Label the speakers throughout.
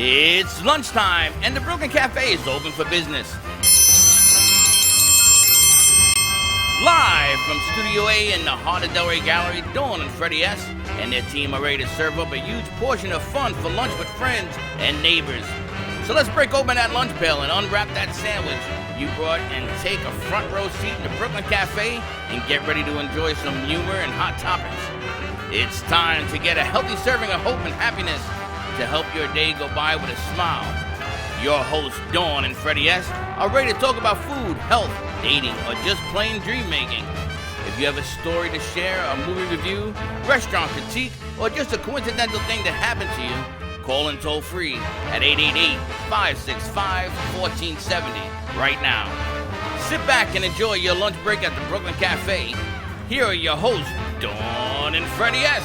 Speaker 1: It's lunchtime, and the Brooklyn Cafe is open for business. Live from Studio A in the heart of Delray Gallery, Dawn and Freddie S. and their team are ready to serve up a huge portion of fun for lunch with friends and neighbors. So let's break open that lunch pail and unwrap that sandwich you brought and take a front row seat in the Brooklyn Cafe and get ready to enjoy some humor and hot topics. It's time to get a healthy serving of hope and happiness to help your day go by with a smile. Your hosts, Dawn and Freddie S., are ready to talk about food, health, dating, or just plain dream making. If you have a story to share, a movie review, restaurant critique, or just a coincidental thing that happened to you, call in toll free at 888-565-1470 right now. Sit back and enjoy your lunch break at the Brooklyn Cafe. Here are your hosts, Dawn and Freddie S.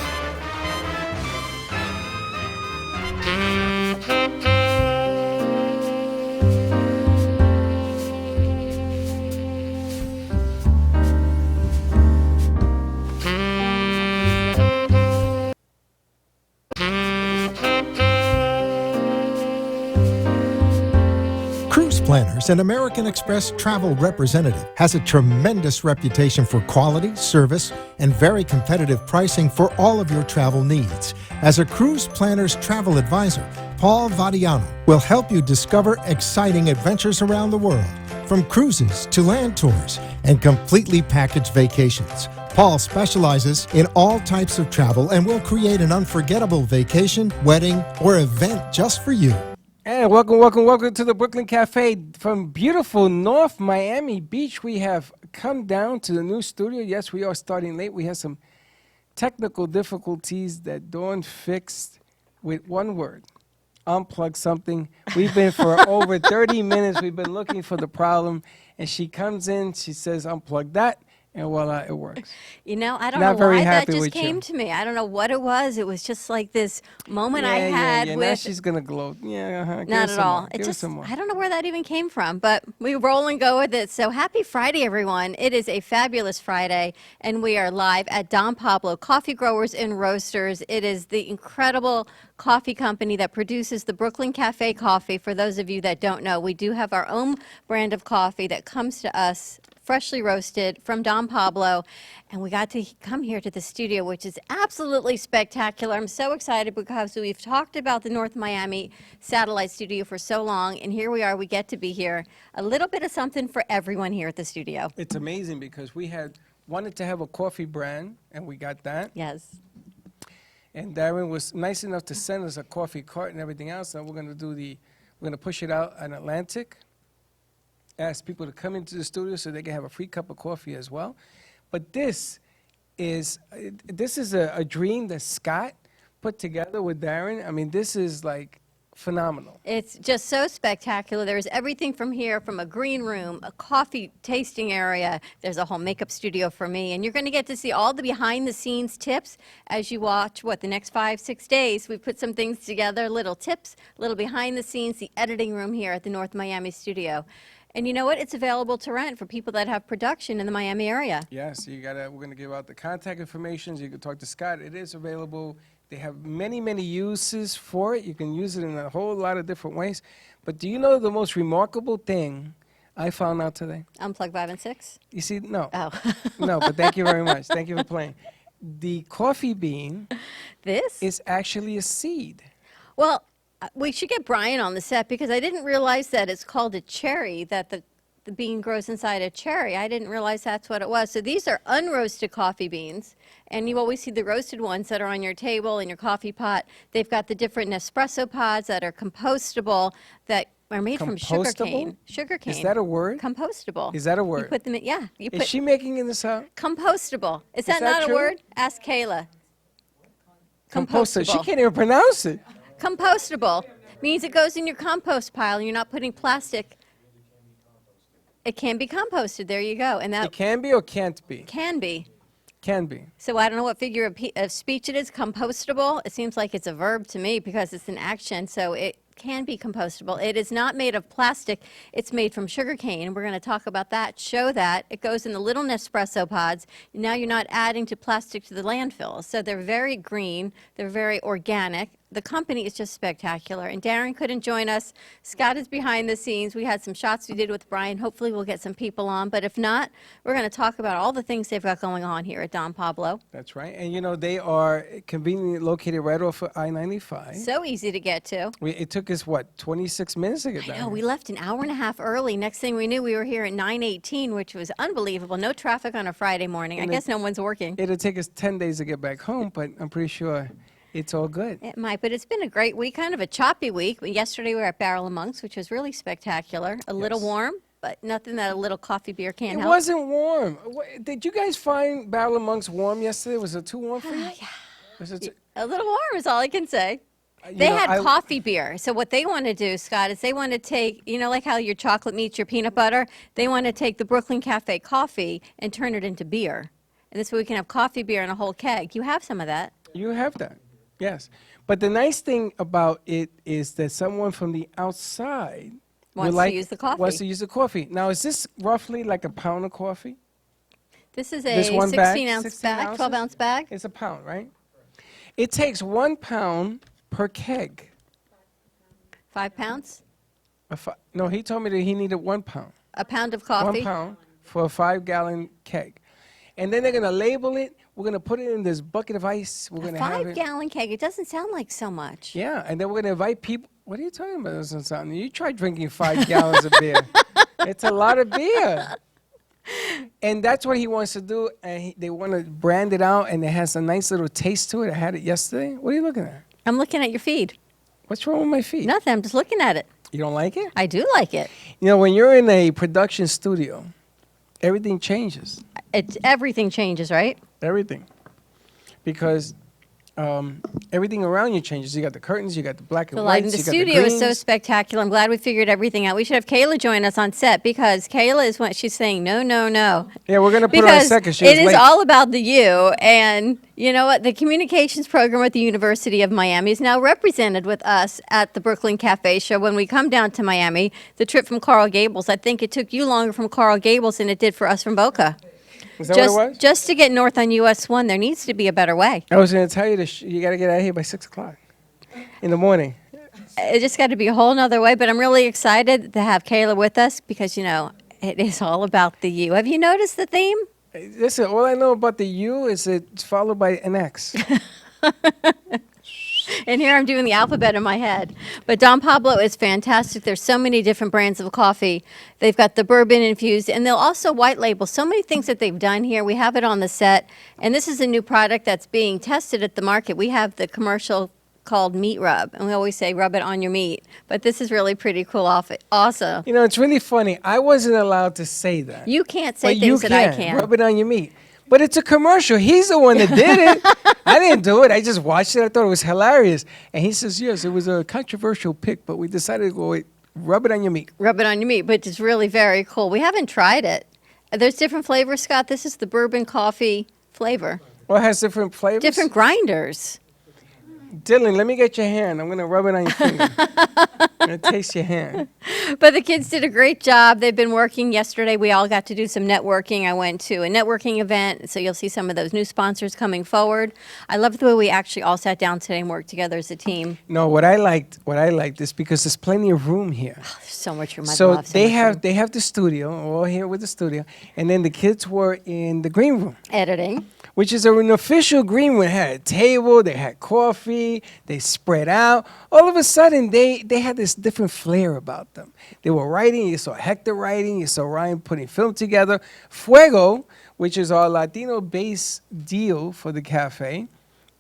Speaker 2: Cruise Planners, an American Express travel representative, has a tremendous reputation for quality, service, and very competitive pricing for all of your travel needs. As a Cruise Planners travel advisor, Paul Vadiano will help you discover exciting adventures around the world, from cruises to land tours and completely packaged vacations. Paul specializes in all types of travel and will create an unforgettable vacation, wedding, or event just for you.
Speaker 3: And welcome to the Brooklyn Cafe from beautiful North Miami Beach. We have come down to the new studio. Yes, we are starting late. We had some technical difficulties that Dawn fixed with one word: unplug something. We've been for over 30 minutes. We've been looking for the problem, and she comes in. She says, "Unplug that." And voila, it works.
Speaker 4: You know, I don't
Speaker 3: Not
Speaker 4: know
Speaker 3: very
Speaker 4: why that
Speaker 3: happy
Speaker 4: just
Speaker 3: with
Speaker 4: came
Speaker 3: you.
Speaker 4: to me. I don't know what it was. It was just like this moment I had
Speaker 3: Now
Speaker 4: with.
Speaker 3: she's gonna gloat. Yeah, Give
Speaker 4: Not
Speaker 3: us
Speaker 4: at
Speaker 3: some
Speaker 4: all.
Speaker 3: more.
Speaker 4: It
Speaker 3: Give us
Speaker 4: just,
Speaker 3: some more.
Speaker 4: I don't know where that even came from, but we roll and go with it. So happy Friday, everyone. It is a fabulous Friday, and we are live at Don Pablo Coffee Growers and Roasters. It is the incredible coffee company that produces the Brooklyn Cafe coffee. For those of you that don't know, we do have our own brand of coffee that comes to us freshly roasted from Don Pablo, and we got to come here to the studio, which is absolutely spectacular. I'm so excited because we've talked about the North Miami satellite studio for so long, and here we are. We get to be here. A little bit of something for everyone here at the studio.
Speaker 3: It's amazing because we had wanted to have a coffee brand, and we got that.
Speaker 4: Yes.
Speaker 3: And Darren was nice enough to send us a coffee cart and everything else. And we're going to push it out on Atlantic. Ask people to come into the studio so they can have a free cup of coffee as well. But this is a dream that Scott put together with Darren. I mean, this is like phenomenal.
Speaker 4: It's just so spectacular. There's everything from here, from a green room, a coffee tasting area. There's a whole makeup studio for me. And you're going to get to see all the behind-the-scenes tips as you watch, the next 5-6 days. We put some things together, little tips, little behind-the-scenes, the editing room here at the North Miami studio. And you know what? It's available to rent for people that have production in the Miami area.
Speaker 3: Yes, we're going to give out the contact information. You can talk to Scott. It is available. They have many, many uses for it. You can use it in a whole lot of different ways. But do you know the most remarkable thing I found out today?
Speaker 4: Unplug 5 and 6?
Speaker 3: You see, no.
Speaker 4: Oh.
Speaker 3: No, but thank you very much. Thank you for playing. The coffee bean is actually a seed.
Speaker 4: Well, we should get Brian on the set because I didn't realize that it's called a cherry, that the bean grows inside a cherry. I didn't realize that's what it was. So these are unroasted coffee beans, and you always see the roasted ones that are on your table in your coffee pot. They've got the different Nespresso pods that are compostable that are made from sugarcane. Sugarcane.
Speaker 3: Is that a word?
Speaker 4: Compostable.
Speaker 3: Is that a word?
Speaker 4: You put them in, yeah.
Speaker 3: Is she making this up?
Speaker 4: Compostable. Is that not
Speaker 3: true?
Speaker 4: a word? Ask Kayla.
Speaker 3: Compostable. She can't even pronounce it.
Speaker 4: Compostable means it goes in your compost pile and you're not putting plastic. It can be composted. There you go. And that
Speaker 3: It can be or can't be?
Speaker 4: can be.
Speaker 3: Can be.
Speaker 4: So I don't know what figure of speech it is. Compostable. It seems like it's a verb to me because it's an action. So it can be compostable. It is not made of plastic. It's made from sugar cane. We're going to talk about that, show that. It goes in the little Nespresso pods. Now you're not adding to plastic to the landfill. So they're very green. They're very organic. the company is just spectacular. And Darren couldn't join us. Scott is behind the scenes. We had some shots we did with Brian. Hopefully we'll get some people on. But if not, we're going to talk about all the things they've got going on here at Don Pablo.
Speaker 3: That's right. And, you know, they are conveniently located right off of I-95.
Speaker 4: So easy to get to.
Speaker 3: It took us, what, 26 minutes to get down
Speaker 4: No,
Speaker 3: here?
Speaker 4: we left an hour and a half early. Next thing we knew, we were here at 9:18, which was unbelievable. No traffic on a Friday morning. I guess no one's working.
Speaker 3: It'll take us 10 days to get back home, but I'm pretty sure it's all good.
Speaker 4: It might, but it's been a great week, kind of a choppy week. Yesterday we were at Barrel of Monks, which was really spectacular. A little warm, but nothing that a little coffee beer can't
Speaker 3: It
Speaker 4: help.
Speaker 3: wasn't warm. Did you guys find Barrel of Monks warm yesterday? Was it too warm for you?
Speaker 4: Yeah.
Speaker 3: Was it
Speaker 4: A little warm is all I can say.
Speaker 3: you
Speaker 4: They
Speaker 3: know,
Speaker 4: had
Speaker 3: I-
Speaker 4: coffee beer. So what they want to do, Scott, is they want to take, you know, like how your chocolate meets your peanut butter? They want to take the Brooklyn Cafe coffee and turn it into beer. And this way we can have coffee beer in a whole keg. You have some of that.
Speaker 3: You have that, yes. But the nice thing about it is that someone from the outside
Speaker 4: Wants
Speaker 3: would
Speaker 4: to use the coffee.
Speaker 3: Wants to use the coffee. Now, is this roughly like a pound of coffee?
Speaker 4: This is
Speaker 3: This
Speaker 4: a
Speaker 3: one bag,
Speaker 4: 16-ounce
Speaker 3: 16
Speaker 4: bag,
Speaker 3: ounces?
Speaker 4: 12-ounce bag.
Speaker 3: It's a pound, right? It takes 1 pound per keg.
Speaker 4: 5 pounds.
Speaker 3: No, he told me that he needed 1 pound.
Speaker 4: A pound of coffee.
Speaker 3: 1 pound for a 5-gallon keg. And then they're going to label it. We're going to put it in this bucket of ice. We're
Speaker 4: A
Speaker 3: going to have it.
Speaker 4: 5-gallon keg. It doesn't sound like so much.
Speaker 3: Yeah, and then we're going to invite people. What are you talking about? This is something. You try drinking 5 gallons of beer. It's a lot of beer. And that's what he wants to do. And they want to brand it out, and it has a nice little taste to it. I had it yesterday. What are you looking at?
Speaker 4: I'm looking at your feed.
Speaker 3: What's wrong with my feet?
Speaker 4: Nothing. I'm just looking at it.
Speaker 3: You don't like it?
Speaker 4: I do like it.
Speaker 3: You know, when you're in a production studio, everything changes.
Speaker 4: Everything changes, right?
Speaker 3: Everything. Because everything around you changes. You got the curtains, you got the black and
Speaker 4: The light in
Speaker 3: whites,
Speaker 4: the
Speaker 3: you got the
Speaker 4: studio is so
Speaker 3: greens.
Speaker 4: spectacular. I'm glad we figured everything out. We should have Kayla join us on set because Kayla is what she's saying. No, no, no.
Speaker 3: Yeah, we're going to put her on
Speaker 4: Because
Speaker 3: second. She
Speaker 4: it
Speaker 3: was
Speaker 4: is
Speaker 3: late.
Speaker 4: all about the you. And you know what? The communications program at the University of Miami is now represented with us at the Brooklyn Cafe Show. When we come down to Miami, the trip from Coral Gables, I think it took you longer from Coral Gables than it did for us from Boca.
Speaker 3: Is that what it was?
Speaker 4: Just to get north on US 1, there needs to be a better way.
Speaker 3: I was going to tell you this. You got to get out of here by 6 o'clock in the morning.
Speaker 4: It just got to be a whole nother way, but I'm really excited to have Kayla with us because, you know, it is all about the you. Have you noticed the theme?
Speaker 3: Listen, all I know about the U is it's followed by an X.
Speaker 4: And here I'm doing the alphabet in my head. But Don Pablo is fantastic. There's so many different brands of coffee. They've got the bourbon infused, and they'll also white label so many things that they've done here. We have it on the set, and this is a new product that's being tested at the market. We have the commercial called Meat Rub, and we always say rub it on your meat. But this is really pretty cool. Also,
Speaker 3: You know, it's really funny. I wasn't allowed to say that.
Speaker 4: you can't say
Speaker 3: But
Speaker 4: things
Speaker 3: you
Speaker 4: that I
Speaker 3: can.
Speaker 4: can.
Speaker 3: Rub it on your meat. But it's a commercial. He's the one that did it. I didn't do it. I just watched it. I thought it was hilarious. And he says, yes, it was a controversial pick, but we decided to go with rub it on your meat.
Speaker 4: Rub it on your meat, but it's really very cool. We haven't tried it. There's different flavors, Scott. This is the bourbon coffee flavor.
Speaker 3: Well, it has different flavors.
Speaker 4: Different grinders.
Speaker 3: Dylan, let me get your hand. I'm going to rub it on your finger. I'm going to taste your hand.
Speaker 4: But the kids did a great job. They've been working. Yesterday, we all got to do some networking. I went to a networking event, so you'll see some of those new sponsors coming forward. I love the way we actually all sat down today and worked together as a team.
Speaker 3: No, what I liked is because there's plenty of room here.
Speaker 4: There's so much room. I
Speaker 3: So
Speaker 4: love so
Speaker 3: they
Speaker 4: much
Speaker 3: have
Speaker 4: room.
Speaker 3: they have the studio, we're all here with the studio, and then the kids were in the green room,
Speaker 4: Editing.
Speaker 3: which is an official green room. It had a table, they had coffee, they spread out. All of a sudden, they had this different flair about them. They were writing, you saw Hector writing, you saw Ryan putting film together. Fuego, which is our Latino-based deal for the cafe,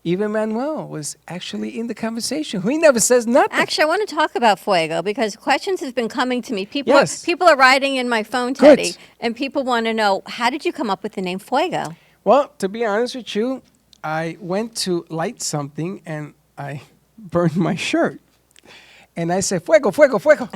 Speaker 3: even Manuel was actually in the conversation. He never says nothing.
Speaker 4: Actually, I want to talk about Fuego because questions have been coming to me.
Speaker 3: Yes.
Speaker 4: People are writing in my phone,
Speaker 3: Good.
Speaker 4: Teddy, and people want to know, how did you come up with the name Fuego?
Speaker 3: Well, to be honest with you, I went to light something and I burned my shirt. And I said, fuego, fuego, fuego.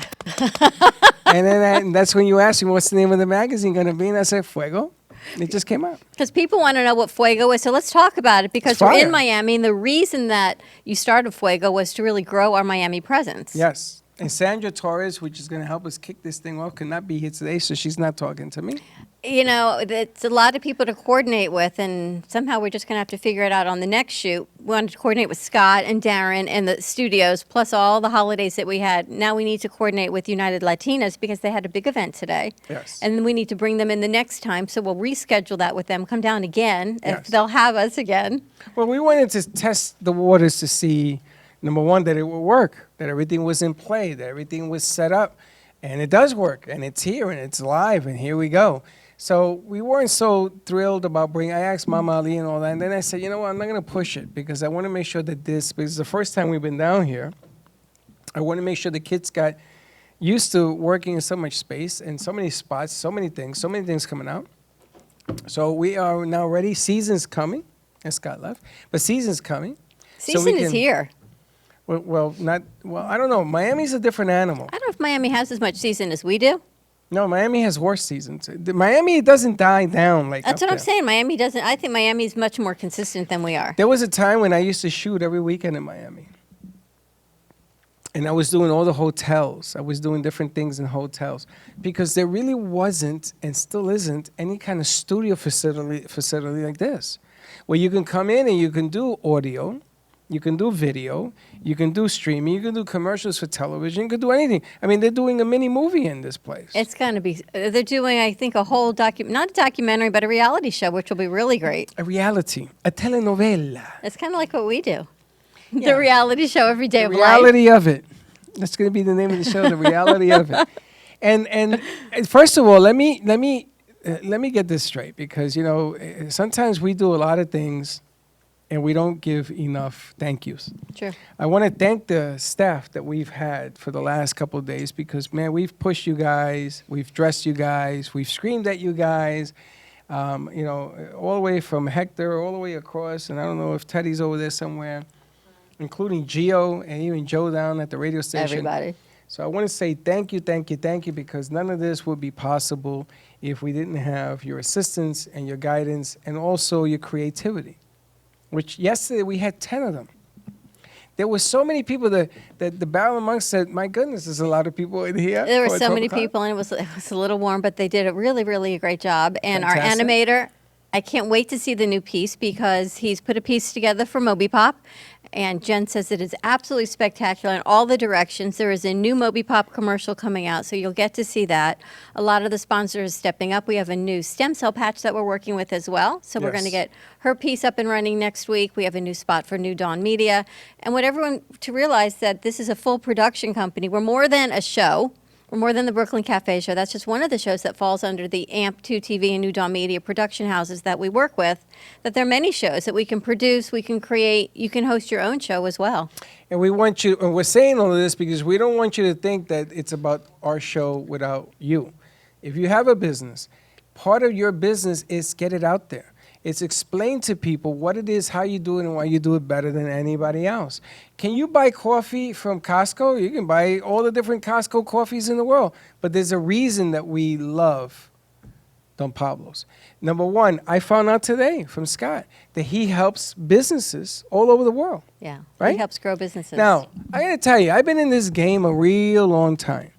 Speaker 3: and that's when you asked me, what's the name of the magazine going to be? And I said, fuego. It just came out.
Speaker 4: Because people want to know what Fuego is, so let's talk about it because
Speaker 3: It's
Speaker 4: we're in
Speaker 3: fire.
Speaker 4: Miami, and the reason that you started Fuego was to really grow our Miami presence.
Speaker 3: Yes. And Sandra Torres, which is going to help us kick this thing off, could not be here today, so she's not talking to me.
Speaker 4: You know, it's a lot of people to coordinate with, and somehow we're just going to have to figure it out on the next shoot. We wanted to coordinate with Scott and Darren and the studios, plus all the holidays that we had. Now we need to coordinate with United Latinas because they had a big event today.
Speaker 3: Yes.
Speaker 4: And we need to bring them in the next time, so we'll reschedule that with them, come down again, if
Speaker 3: Yes.
Speaker 4: they'll have us again.
Speaker 3: Well, we wanted to test the waters to see, number one, that it would work, that everything was in play, that everything was set up. And it does work, and it's here, and it's live, and here we go. So we weren't so thrilled about bringing, I asked Mama Ali and all that, and then I said, you know what, I'm not going to push it because I want to make sure that because it's the first time we've been down here, I want to make sure the kids got used to working in so much space and so many spots, so many things coming out. So we are now ready. Season's coming, and Scott left, but season's coming. So we
Speaker 4: Season is
Speaker 3: can-
Speaker 4: here.
Speaker 3: Well, I don't know. Miami's a different animal.
Speaker 4: I don't know if Miami has as much season as we do.
Speaker 3: No, Miami has worse seasons. Miami doesn't die down like
Speaker 4: That's
Speaker 3: up
Speaker 4: what I'm
Speaker 3: there.
Speaker 4: saying. Miami doesn't. I think Miami's much more consistent than we are.
Speaker 3: There was a time when I used to shoot every weekend in Miami. And I was doing all the hotels. I was doing different things in hotels because there really wasn't and still isn't any kind of studio facility like this where you can come in and you can do audio, you can do video, you can do streaming, you can do commercials for television, you can do anything. I mean, they're doing a mini movie in this place.
Speaker 4: It's going to be, they're doing, I think, a whole not a documentary, but a reality show, which will be really great.
Speaker 3: A reality, a telenovela.
Speaker 4: It's kind of like what we do.
Speaker 3: Yeah.
Speaker 4: The reality show every day
Speaker 3: The
Speaker 4: of life.
Speaker 3: reality of it. That's going to be the name of the show, the reality of it. And first of all, let me get this straight because sometimes we do a lot of things and we don't give enough thank yous.
Speaker 4: Sure.
Speaker 3: I want to thank the staff that we've had for the last couple of days because, man, we've pushed you guys, we've dressed you guys, we've screamed at you guys, all the way from Hector all the way across, and I don't know if Teddy's over there somewhere, including Gio and even Joe down at the radio station.
Speaker 4: Everybody.
Speaker 3: So I want to say thank you, because none of this would be possible if we didn't have your assistance and your guidance and also your creativity, which yesterday we had 10 of them. There were so many people that the Barrel Monks said, my goodness, there's a lot of people in here.
Speaker 4: There were
Speaker 3: for
Speaker 4: so
Speaker 3: 12
Speaker 4: many
Speaker 3: o'clock."
Speaker 4: people, and it was a little warm, but they did a really, really great job. And our
Speaker 3: Fantastic.
Speaker 4: animator, I can't wait to see the new piece because he's put a piece together for Moby Pop. And Jen says it is absolutely spectacular in all the directions. There is a new Moby Pop commercial coming out, so you'll get to see that. A lot of the sponsors stepping up. We have a new stem cell patch that we're working with as well. So we're going to
Speaker 3: Yes.
Speaker 4: get her piece up and running next week. We have a new spot for New Dawn Media. And want everyone to realize that this is a full production company. We're more than a show. We're more than the Brooklyn Cafe Show. That's just one of the shows that falls under the AMP2 TV and New Dawn Media production houses that we work with. That there are many shows that we can produce, we can create. You can host your own show as well.
Speaker 3: And we want you, and we're saying all of this because we don't want you to think that it's about our show without you. If you have a business, part of your business is get it out there. It's explain to people what it is, how you do it, and why you do it better than anybody else. Can you buy coffee from Costco? You can buy all the different Costco coffees in the world. But there's a reason that we love Don Pablo's. Number one, I found out today from Scott that he helps businesses all over the world.
Speaker 4: Yeah.
Speaker 3: Right?
Speaker 4: He helps grow businesses.
Speaker 3: Now, I got to tell you, I've been in this game a real long time.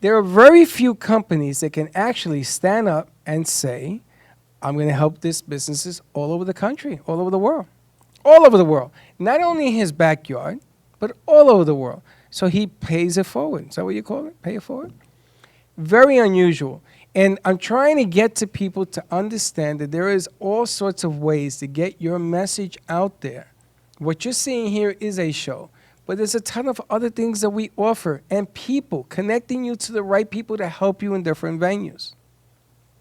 Speaker 3: There are very few companies that can actually stand up and say, I'm going to help these businesses all over the country, all over the world. All over the world. Not only in his backyard, but all over the world. So he pays it forward. Is that what you call it? Pay it forward? Very unusual. And I'm trying to get to people to understand that there is all sorts of ways to get your message out there. What you're seeing here is a show, but there's a ton of other things that we offer and people, connecting you to the right people to help you in different venues.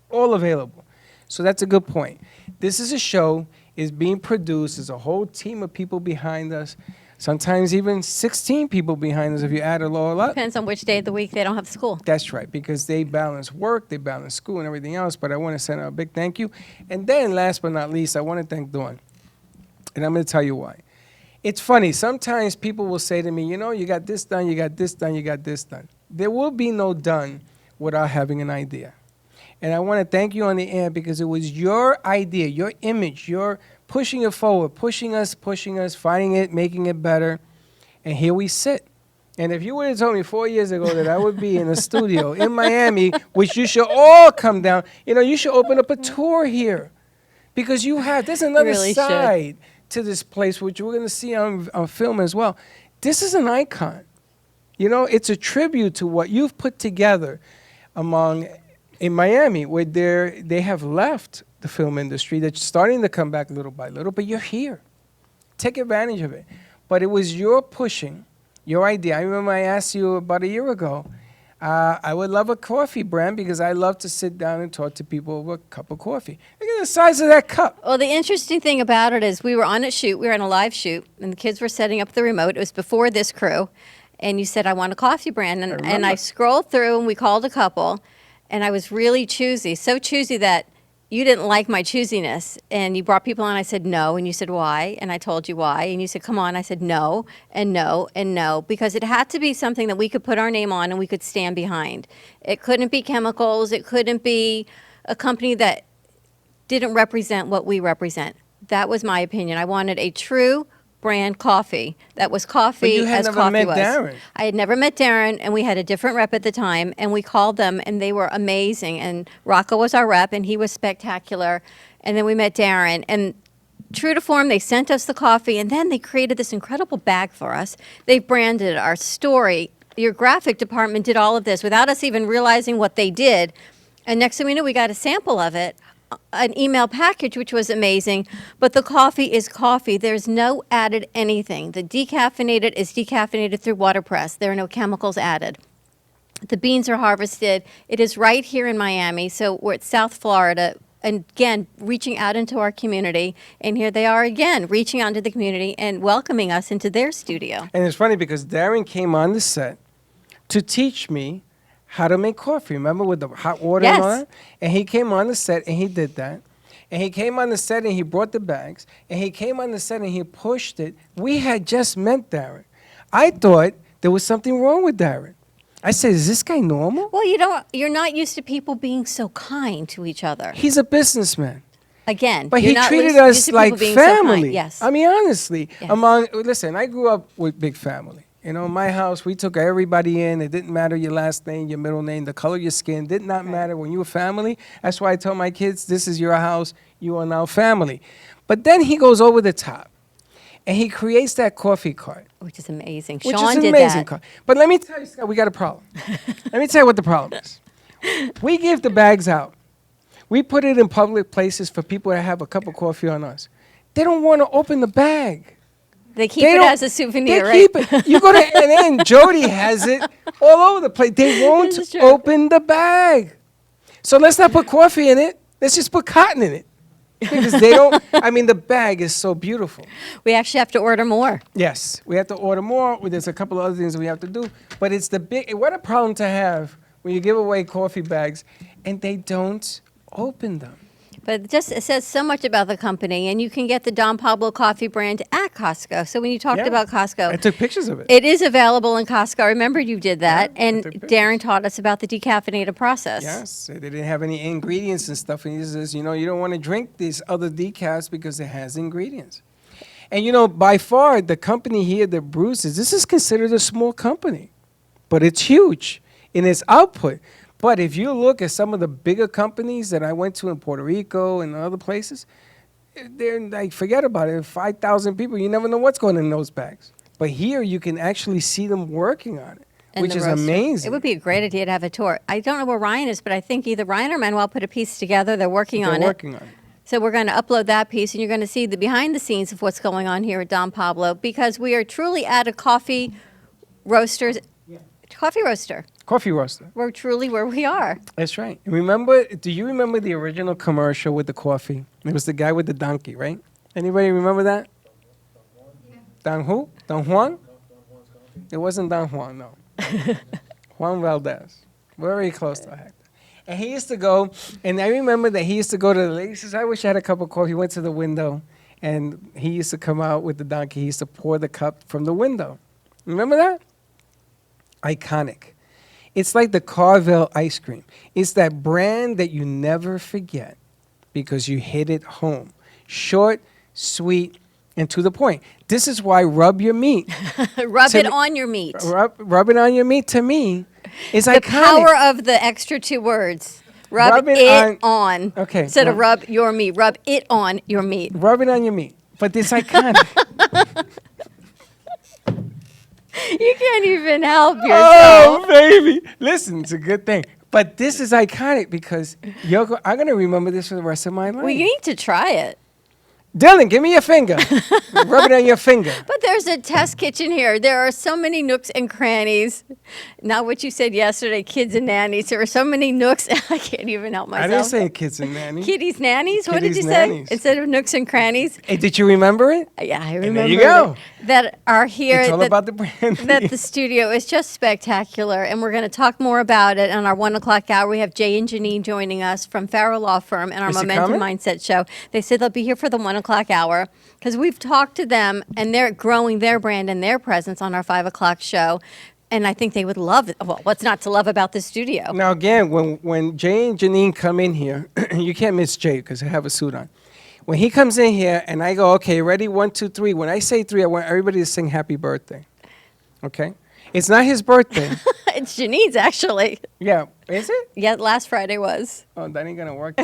Speaker 3: All available. So that's a good point. This is a show, is being produced. There's a whole team of people behind us. Sometimes even 16 people behind us if you add it all up.
Speaker 4: Depends on which day of the week they don't have school.
Speaker 3: That's right, because they balance work, they balance school and everything else. But I want to send out a big thank you. And then last but not least, I want to thank Dawn. And I'm going to tell you why. It's funny. Sometimes people will say to me, you got this done, you got this done, you got this done. There will be no done without having an idea. And I want to thank you on the air because it was your idea, your image, your pushing it forward, pushing us, finding it, making it better. And here we sit. And if you would have told me 4 years ago that I would be in a studio in Miami, which you should all come down, you should open up a tour here. Because there's another
Speaker 4: really
Speaker 3: side to this place, which we're going to see on film as well. This is an icon. It's a tribute to what you've put together in Miami, where they have left the film industry. They're starting to come back little by little, but you're here. Take advantage of it. But it was your pushing, your idea. I remember I asked you about a year ago, I would love a coffee brand because I love to sit down and talk to people over a cup of coffee. Look at the size of that cup.
Speaker 4: Well, the interesting thing about it is we were on a live shoot, and the kids were setting up the remote. It was before this crew, and you said, I want a coffee brand. And I scrolled through, and we called a couple, and I was really choosy, so choosy that you didn't like my choosiness, and you brought people on. I said no, and you said why, and I told you why, and you said come on. I said no, and no, and no, because it had to be something that we could put our name on and we could stand behind. It couldn't be chemicals. It couldn't be a company that didn't represent what we represent. That was my opinion. I wanted a true brand coffee that was coffee as coffee was.
Speaker 3: But you had never met Darren.
Speaker 4: I had never met Darren, and we had a different rep at the time, and we called them, and they were amazing. And Rocco was our rep, and he was spectacular. And then we met Darren, and true to form, they sent us the coffee, and then they created this incredible bag for us. They branded our story. Your graphic department did all of this without us even realizing what they did. And next thing we knew, we got a sample of it, an email package, which was amazing. But the coffee is coffee. There's no added anything. The decaffeinated is decaffeinated through water press. There are no chemicals added. The beans are harvested. It is right here in Miami. So we're at South Florida. And again, reaching out into our community. And here they are again, reaching out into the community and welcoming us into their studio.
Speaker 3: And it's funny because Darren came on the set to teach me how to make coffee. Remember with the hot water
Speaker 4: Yes.
Speaker 3: and all that? And he came on the set and he did that. And he came on the set and he brought the bags. And he came on the set and he pushed it. We had just met Darren. I thought there was something wrong with Darren. I said, is this guy normal?
Speaker 4: Well, you're not used to people being so kind to each other.
Speaker 3: He's a businessman.
Speaker 4: Again,
Speaker 3: But
Speaker 4: you're
Speaker 3: he
Speaker 4: not
Speaker 3: treated
Speaker 4: used
Speaker 3: us
Speaker 4: to people
Speaker 3: like
Speaker 4: being so kind.
Speaker 3: family.
Speaker 4: Yes.
Speaker 3: I mean, honestly,
Speaker 4: Yes.
Speaker 3: listen, I grew up with big family. My house, we took everybody in. It didn't matter your last name, your middle name, the color of your skin. Did not matter. When you were family, that's why I tell my kids, this is your house. You are now family. But then he goes over the top, and he creates that coffee cart.
Speaker 4: Which is amazing.
Speaker 3: Which
Speaker 4: Sean
Speaker 3: is an
Speaker 4: did
Speaker 3: amazing
Speaker 4: that.
Speaker 3: cart. But let me tell you, Scott, we got a problem. Let me tell you what the problem is. We give the bags out. We put it in public places for people to have a cup of coffee on us. They don't want to open the bag.
Speaker 4: They keep
Speaker 3: They
Speaker 4: it
Speaker 3: don't-
Speaker 4: as a souvenir,
Speaker 3: they
Speaker 4: right?
Speaker 3: keep it. You go to NN, Jody has it all over the place. They won't
Speaker 4: This is true.
Speaker 3: open the bag. So let's not put coffee in it. Let's just put cotton in it. Because they don't, the bag is so beautiful.
Speaker 4: We actually have to order more.
Speaker 3: Yes, we have to order more. There's a couple of other things we have to do. But it's what a problem to have when you give away coffee bags and they don't open them.
Speaker 4: But it says so much about the company, and you can get the Don Pablo coffee brand at Costco. So when you talked
Speaker 3: Yeah.
Speaker 4: about Costco,
Speaker 3: I took pictures of it.
Speaker 4: it is available in Costco. I remember you did that,
Speaker 3: Yeah, I
Speaker 4: and
Speaker 3: took pictures.
Speaker 4: Darren taught us about the decaffeinated process.
Speaker 3: Yes, they didn't have any ingredients and stuff. And he says, you don't want to drink these other decaf because it has ingredients. And by far, the company here that Bruce's, this is considered a small company, but it's huge in its output. But if you look at some of the bigger companies that I went to in Puerto Rico and other places, they're like, forget about it, 5,000 people, you never know what's going in those bags. But here you can actually see them working on it,
Speaker 4: And
Speaker 3: which
Speaker 4: the
Speaker 3: is
Speaker 4: roaster.
Speaker 3: amazing.
Speaker 4: It would be a great idea to have a tour. I don't know where Ryan is, but I think either Ryan or Manuel put a piece together. They're working on it. So we're going to upload that piece, and you're going to see the behind the scenes of what's going on here at Don Pablo, because we are truly at a coffee roaster.
Speaker 3: Coffee roaster.
Speaker 4: We're truly where we are.
Speaker 3: That's right. Do you remember the original commercial with the coffee? It was the guy with the donkey, right? Anybody remember that? Don who? Don Juan? It wasn't Don Juan, no. Juan Valdez. Very close to Hector. And he used to go, and I remember that he used to go to the lady. He says, I wish I had a cup of coffee. He went to the window, and he used to come out with the donkey. He used to pour the cup from the window. Remember that? Iconic. It's like the Carvel ice cream. It's that brand that you never forget because you hit it home. Short, sweet, and to the point. This is why rub your meat.
Speaker 4: Rub
Speaker 3: To
Speaker 4: it
Speaker 3: me-
Speaker 4: on your meat.
Speaker 3: Rub it on your meat to me is
Speaker 4: The
Speaker 3: iconic.
Speaker 4: power of the extra two words. Rub it on.
Speaker 3: Okay,
Speaker 4: Instead of
Speaker 3: well-
Speaker 4: rub your meat. Rub it on your meat.
Speaker 3: Rub it on your meat. But it's iconic.
Speaker 4: You can't even help yourself.
Speaker 3: Oh, baby. Listen, it's a good thing. But this is iconic because I'm going to remember this for the rest of my life.
Speaker 4: Well, you need to try it.
Speaker 3: Dylan, give me your finger. Rub it on your finger.
Speaker 4: But there's a test kitchen here. There are so many nooks and crannies. Not what you said yesterday, kids and nannies. There are so many nooks. I can't even help myself.
Speaker 3: I didn't say kids and nannies.
Speaker 4: Kitties, nannies? What did
Speaker 3: Kitties,
Speaker 4: you
Speaker 3: nannies.
Speaker 4: say? Instead of nooks and crannies?
Speaker 3: Hey, did you remember it?
Speaker 4: Yeah, I
Speaker 3: there
Speaker 4: remember.
Speaker 3: you go.
Speaker 4: it. That are here.
Speaker 3: It's all
Speaker 4: that-
Speaker 3: about the brand.
Speaker 4: that the studio is just spectacular, and we're going to talk more about it on our 1 o'clock hour. We have Jay and Janine joining us from Farrell Law Firm and our
Speaker 3: Is he
Speaker 4: Momentum
Speaker 3: coming?
Speaker 4: Mindset show. They said they'll be here for the 1 o'clock hour because we've talked to them, and they're growing their brand and their presence on our 5 o'clock show. And I think they would love it. Well, what's not to love about the studio?
Speaker 3: Now, again, when Jay and Janine come in here, you can't miss Jay because I have a suit on. When he comes in here and I go, okay, ready, 1, 2, 3. When I say 3, I want everybody to sing happy birthday. Okay? It's not his birthday.
Speaker 4: It's Janine's, actually.
Speaker 3: Yeah. Is it?
Speaker 4: Yeah, last Friday was.
Speaker 3: Oh, that ain't going to work.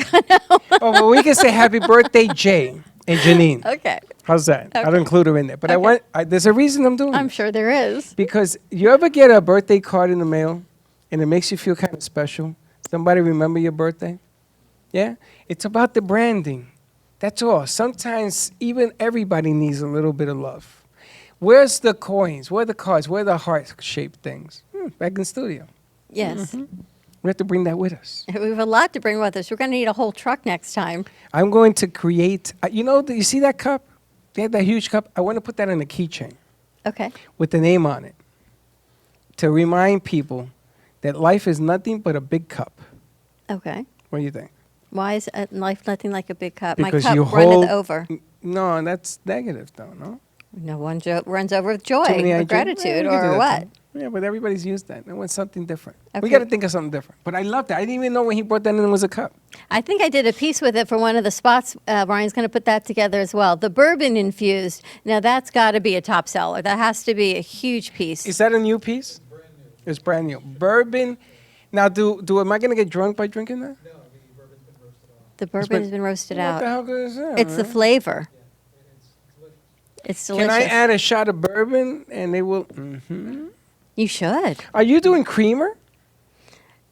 Speaker 3: Oh, well, we can say happy birthday, Jay and Janine.
Speaker 4: Okay.
Speaker 3: How's that? I'll
Speaker 4: Okay.
Speaker 3: include her in there. But
Speaker 4: Okay.
Speaker 3: there's a reason I'm doing
Speaker 4: I'm
Speaker 3: it.
Speaker 4: sure there is.
Speaker 3: Because you ever get a birthday card in the mail and it makes you feel kind of special? Somebody remember your birthday? Yeah? It's about the branding. That's all. Sometimes even everybody needs a little bit of love. Where's the coins? Where are the cards? Where are the heart-shaped things? Back in the studio.
Speaker 4: Yes.
Speaker 3: We have to bring that with us.
Speaker 4: We have a lot to bring with us. We're going to need a whole truck next time.
Speaker 3: I'm going to create, you see that cup? They have that huge cup? I want to put that on a keychain
Speaker 4: Okay.
Speaker 3: with the name on it to remind people that life is nothing but a big cup.
Speaker 4: Okay.
Speaker 3: What do you think?
Speaker 4: Why is life nothing like a big cup?
Speaker 3: Because
Speaker 4: My cup
Speaker 3: you
Speaker 4: runneth
Speaker 3: hold-
Speaker 4: over.
Speaker 3: No, that's negative, though, no?
Speaker 4: No one runs over with joy
Speaker 3: Too many
Speaker 4: or
Speaker 3: ideas?
Speaker 4: gratitude
Speaker 3: Yeah, we can do
Speaker 4: or
Speaker 3: that
Speaker 4: what?
Speaker 3: too. Yeah, but everybody's used that. They want something different. We
Speaker 4: Okay.
Speaker 3: got to think of something different. But I love that. I didn't even know when he brought that in it was a cup.
Speaker 4: I think I did a piece with it for one of the spots. Brian's going to put that together as well. The bourbon infused. Now that's got to be a top seller. That has to be a huge piece.
Speaker 3: Is that a new piece? It's brand new. Bourbon. Now, am I going to get drunk by drinking that?
Speaker 4: The bourbon has been roasted
Speaker 3: What
Speaker 4: out.
Speaker 3: the hell good is that?
Speaker 4: It's the
Speaker 3: man?
Speaker 4: flavor. It's delicious.
Speaker 3: Can I add a shot of bourbon and they will?
Speaker 4: You should.
Speaker 3: Are you doing creamer?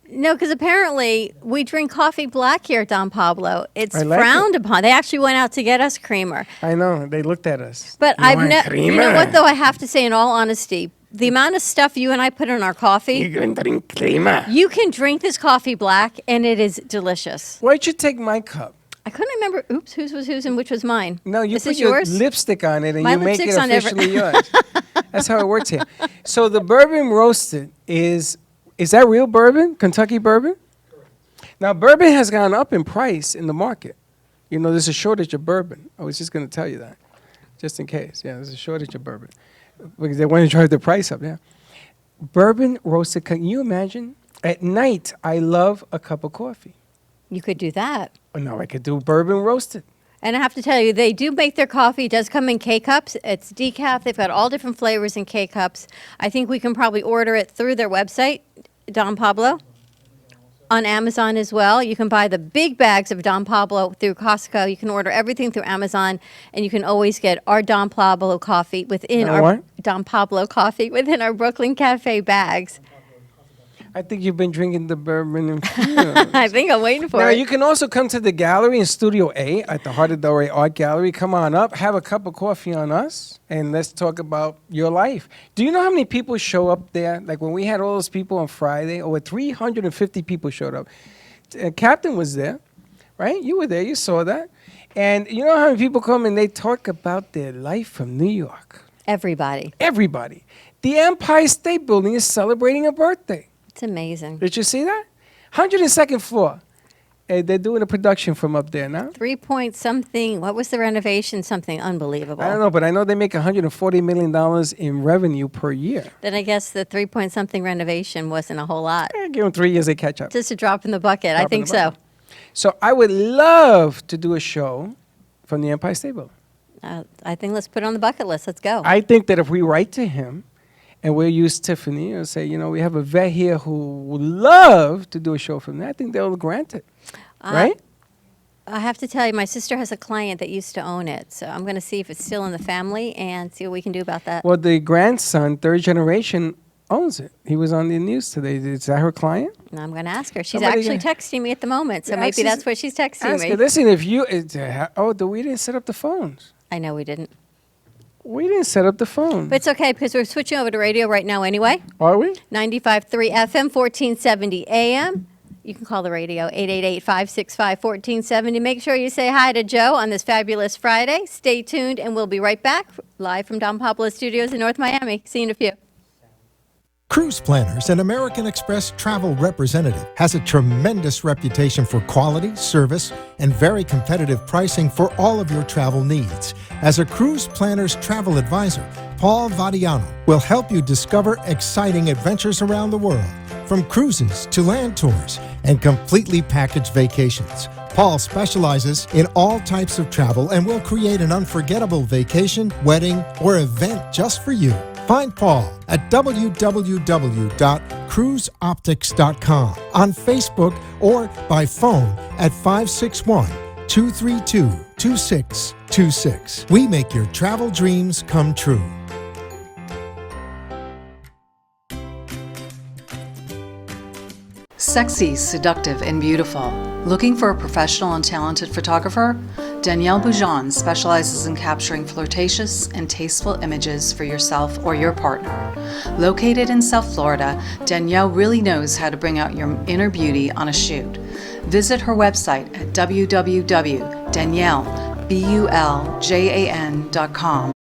Speaker 4: No, because apparently we drink coffee black here at Don Pablo. It's
Speaker 3: I like
Speaker 4: frowned upon. They actually went out to get us creamer.
Speaker 3: I know. They looked at us.
Speaker 4: But
Speaker 3: You
Speaker 4: I've
Speaker 3: want
Speaker 4: never. You know
Speaker 3: creamer?
Speaker 4: what though? I have to say, in all honesty, the amount of stuff you and I put in our coffee,
Speaker 3: You're going to drink creamer.
Speaker 4: you can drink this coffee black, and it is delicious.
Speaker 3: Why'd you take my cup?
Speaker 4: I couldn't remember. Oops, whose was whose and which was mine?
Speaker 3: No, you
Speaker 4: This
Speaker 3: put
Speaker 4: is
Speaker 3: your
Speaker 4: yours?
Speaker 3: lipstick on it and
Speaker 4: My
Speaker 3: you make it
Speaker 4: lipstick's on every-
Speaker 3: officially yours. That's how it works here. So the bourbon roasted is that real bourbon? Kentucky bourbon? Now bourbon has gone up in price in the market. You know, there's a shortage of bourbon. I was just going to tell you that, just in case. Yeah, there's a shortage of bourbon because they want to drive the price up. Yeah, bourbon roasted. Can you imagine? At night, I love a cup of coffee.
Speaker 4: You could do that.
Speaker 3: Oh, no, I could do bourbon roasted.
Speaker 4: And I have to tell you, they do make their coffee. It does come in K-Cups. It's decaf. They've got all different flavors in K-Cups. I think we can probably order it through their website, Don Pablo, on Amazon as well. You can buy the big bags of Don Pablo through Costco. You can order everything through Amazon, and you can always get our Don Pablo coffee within our
Speaker 3: what?
Speaker 4: Don Pablo coffee within our Brooklyn Cafe bags.
Speaker 3: I think you've been drinking the bourbon and
Speaker 4: I think I'm waiting for
Speaker 3: Now,
Speaker 4: it.
Speaker 3: you can also come to the gallery in Studio A at the Heart of Delray Art Gallery. Come on up, have a cup of coffee on us, and let's talk about your life. Do you know how many people show up there? Like when we had all those people on Friday, over 350 people showed up. Captain was there, right? You were there. You saw that. And you know how many people come and they talk about their life from New York?
Speaker 4: Everybody.
Speaker 3: Everybody. The Empire State Building is celebrating a birthday.
Speaker 4: It's amazing.
Speaker 3: Did you see that? 102nd floor. They're doing a production from up there now.
Speaker 4: 3 point something. What was the renovation? Something unbelievable.
Speaker 3: I don't know, but I know they make $140 million in revenue per year.
Speaker 4: Then I guess the 3 point something renovation wasn't a whole lot.
Speaker 3: Give them 3 years, they catch up.
Speaker 4: Just a drop in the bucket. I
Speaker 3: Drop in
Speaker 4: think
Speaker 3: the
Speaker 4: so.
Speaker 3: bucket. So I would love to do a show from the Empire State Building.
Speaker 4: I think let's put it on the bucket list. Let's go.
Speaker 3: I think that if we write to him and we'll use Tiffany and say, we have a vet here who would love to do a show from there, I think they'll grant it. Right?
Speaker 4: I have to tell you, my sister has a client that used to own it, so I'm going to see if it's still in the family and see what we can do about that.
Speaker 3: Well, the grandson, third generation, owns it. He was on the news today. Is that her client?
Speaker 4: And I'm going to ask her. She's
Speaker 3: Somebody
Speaker 4: actually
Speaker 3: gonna-
Speaker 4: texting me at the moment, so
Speaker 3: Yeah,
Speaker 4: maybe that's what she's texting
Speaker 3: Ask
Speaker 4: me.
Speaker 3: her, listen, if you... we didn't set up the phones.
Speaker 4: I know we didn't.
Speaker 3: We didn't set up the phone.
Speaker 4: But it's okay because we're switching over to radio right now anyway.
Speaker 3: Are we?
Speaker 4: 95.3 FM, 1470 AM. You can call the radio, 888-565-1470. Make sure you say hi to Joe on this fabulous Friday. Stay tuned, and we'll be right back live from Don Pablo Studios in North Miami. See you in a few.
Speaker 2: Cruise Planners, an American Express travel representative, has a tremendous reputation for quality, service, and very competitive pricing for all of your travel needs. As a Cruise Planners travel advisor, Paul Vadiano will help you discover exciting adventures around the world, from cruises to land tours and completely packaged vacations. Paul specializes in all types of travel and will create an unforgettable vacation, wedding, or event just for you. Find Paul at www.cruiseoptics.com, on Facebook, or by phone at 561-232-2626. We make your travel dreams come true.
Speaker 5: Sexy, seductive, and beautiful. Looking for a professional and talented photographer? Danielle Boujon specializes in capturing flirtatious and tasteful images for yourself or your partner. Located in South Florida, Danielle really knows how to bring out your inner beauty on a shoot. Visit her website at www.daniellebuljan.com.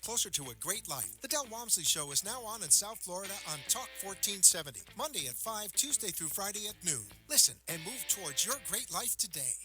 Speaker 2: Closer to a great life. The Del Walmsley Show is now on in South Florida on Talk 1470, Monday at 5, Tuesday through Friday at noon. Listen and move towards your great life today.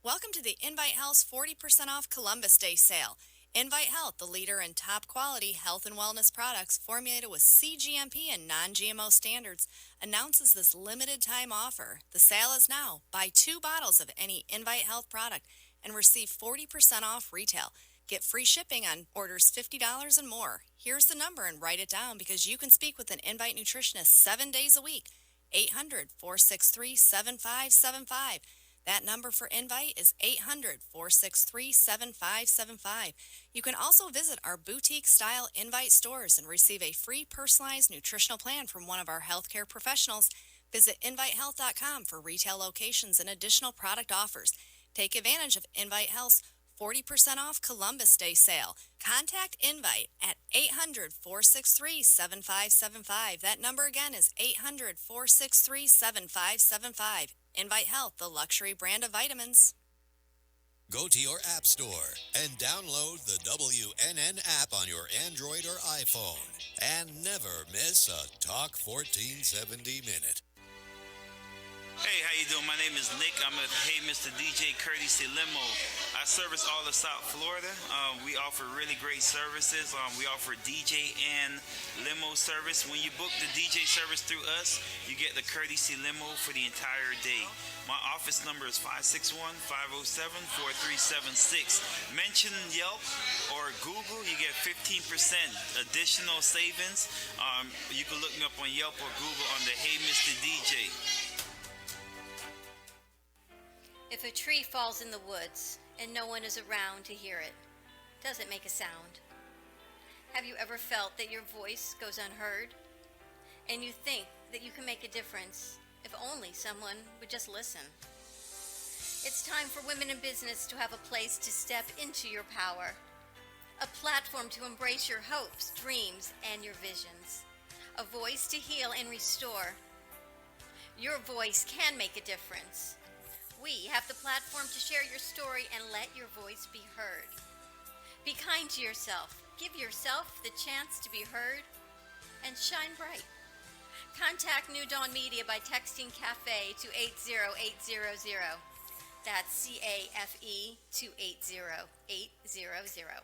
Speaker 6: Welcome to the Invite Health 40% off Columbus Day sale. Invite Health, the leader in top quality health and wellness products formulated with CGMP and non-GMO standards, announces this limited time offer. The sale is now. Buy 2 bottles of any Invite Health product and receive 40% off retail. Get free shipping on orders $50 and more. Here's the number and write it down because you can speak with an Invite nutritionist 7 days a week. 800-463-7575. That number for Invite is 800-463-7575. You can also visit our boutique-style Invite stores and receive a free personalized nutritional plan from one of our healthcare professionals. Visit InviteHealth.com for retail locations and additional product offers. Take advantage of Invite Health's 40% off Columbus Day sale. Contact Invite at 800-463-7575. That number again is 800-463-7575. Invite Health, the luxury brand of vitamins.
Speaker 7: Go to your app store and download the WNN app on your Android or iPhone. And never miss a Talk 1470 minute.
Speaker 8: Hey, how you doing? My name is Nick. I'm at Hey Mr. DJ Courtesy Limo. I service all of South Florida. We offer really great services. We offer DJ and limo service. When you book the DJ service through us, you get the courtesy limo for the entire day. My office number is 561-507-4376. Mention Yelp or Google, you get 15% additional savings. You can look me up on Yelp or Google under Hey Mr. DJ.
Speaker 4: If a tree falls in the woods and no one is around to hear it, does it make a sound? Have you ever felt that your voice goes unheard? And you think that you can make a difference if only someone would just listen? It's time for women in business to have a place to step into your power, a platform to embrace your hopes, dreams, and your visions, a voice to heal and restore. Your voice can make a difference. We have the platform to share your story and let your voice be heard. Be kind to yourself. Give yourself the chance to be heard and shine bright. Contact New Dawn Media by texting CAFE to 80800. That's CAFE to 80800.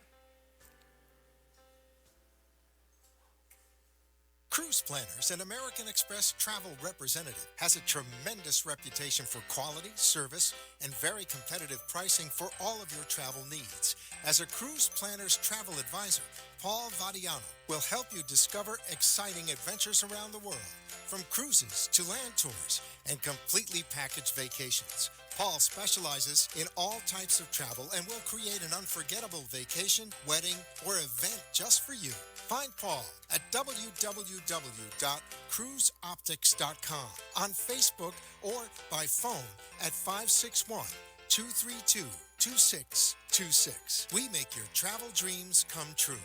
Speaker 2: Cruise Planners, an American Express travel representative, has a tremendous reputation for quality, service, and very competitive pricing for all of your travel needs. As a Cruise Planners travel advisor, Paul Vadiano will help you discover exciting adventures around the world, from cruises to land tours and completely packaged vacations. Paul specializes in all types of travel and will create an unforgettable vacation, wedding, or event just for you. Find Paul at www.cruiseoptics.com, on Facebook, or by phone at 561-232-2626. We make your travel dreams come true.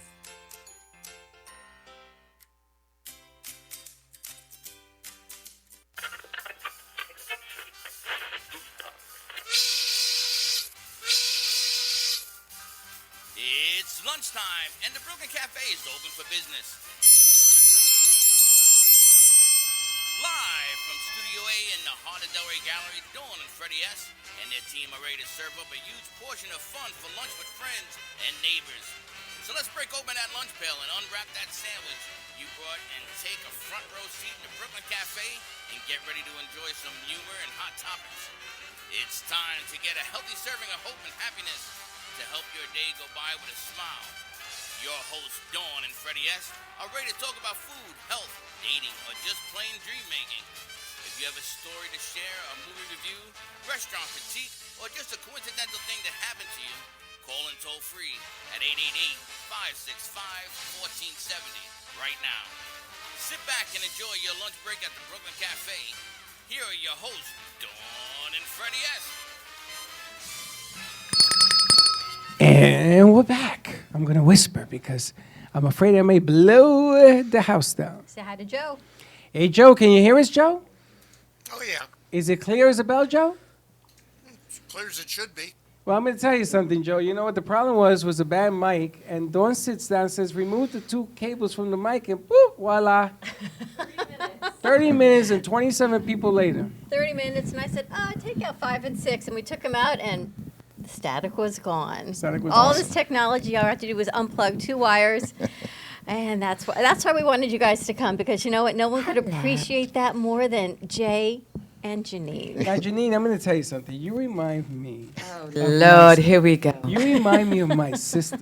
Speaker 1: It's lunchtime, and the Brooklyn Cafe is open for business. Live from Studio A in the heart of Delray Gallery, Dawn and Freddie S. and their team are ready to serve up a huge portion of fun for lunch with friends and neighbors. So let's break open that lunch pail and unwrap that sandwich you brought and take a front row seat in the Brooklyn Cafe and get ready to enjoy some humor and hot topics. It's time to get a healthy serving of hope and happiness to help your day go by with a smile. Your hosts, Dawn and Freddie S., are ready to talk about food, health, dating, or just plain dream making. If you have a story to share, a movie review, restaurant critique, or just a coincidental thing that happened to you, call in toll free at 888-565-1470 right now. Sit back and enjoy your lunch break at the Brooklyn Cafe. Here are your hosts, Dawn and Freddie S.
Speaker 3: And we're back. I'm going to whisper because I'm afraid I may blow the house down.
Speaker 4: Say hi to Joe.
Speaker 3: Hey, Joe, can you hear us, Joe?
Speaker 9: Oh, yeah.
Speaker 3: Is it clear as a bell, Joe?
Speaker 9: As clear as it should be.
Speaker 3: Well, I'm going to tell you something, Joe. You know what the problem was a bad mic, and Dawn sits down and says, remove the two cables from the mic, and boop, voila. 30 minutes and 27 people later.
Speaker 4: 30 minutes, and I said, take out 5 and 6, and we took them out, and the static was gone.
Speaker 3: Static was
Speaker 4: All
Speaker 3: awesome.
Speaker 4: this technology, all I had to do was unplug 2 wires, and that's why we wanted you guys to come, because you know what? No one could appreciate that more than Jay and Janine.
Speaker 3: Now, Janine, I'm going to tell you something. You remind me.
Speaker 10: Oh, Lord, here we go.
Speaker 3: You remind me of my sister.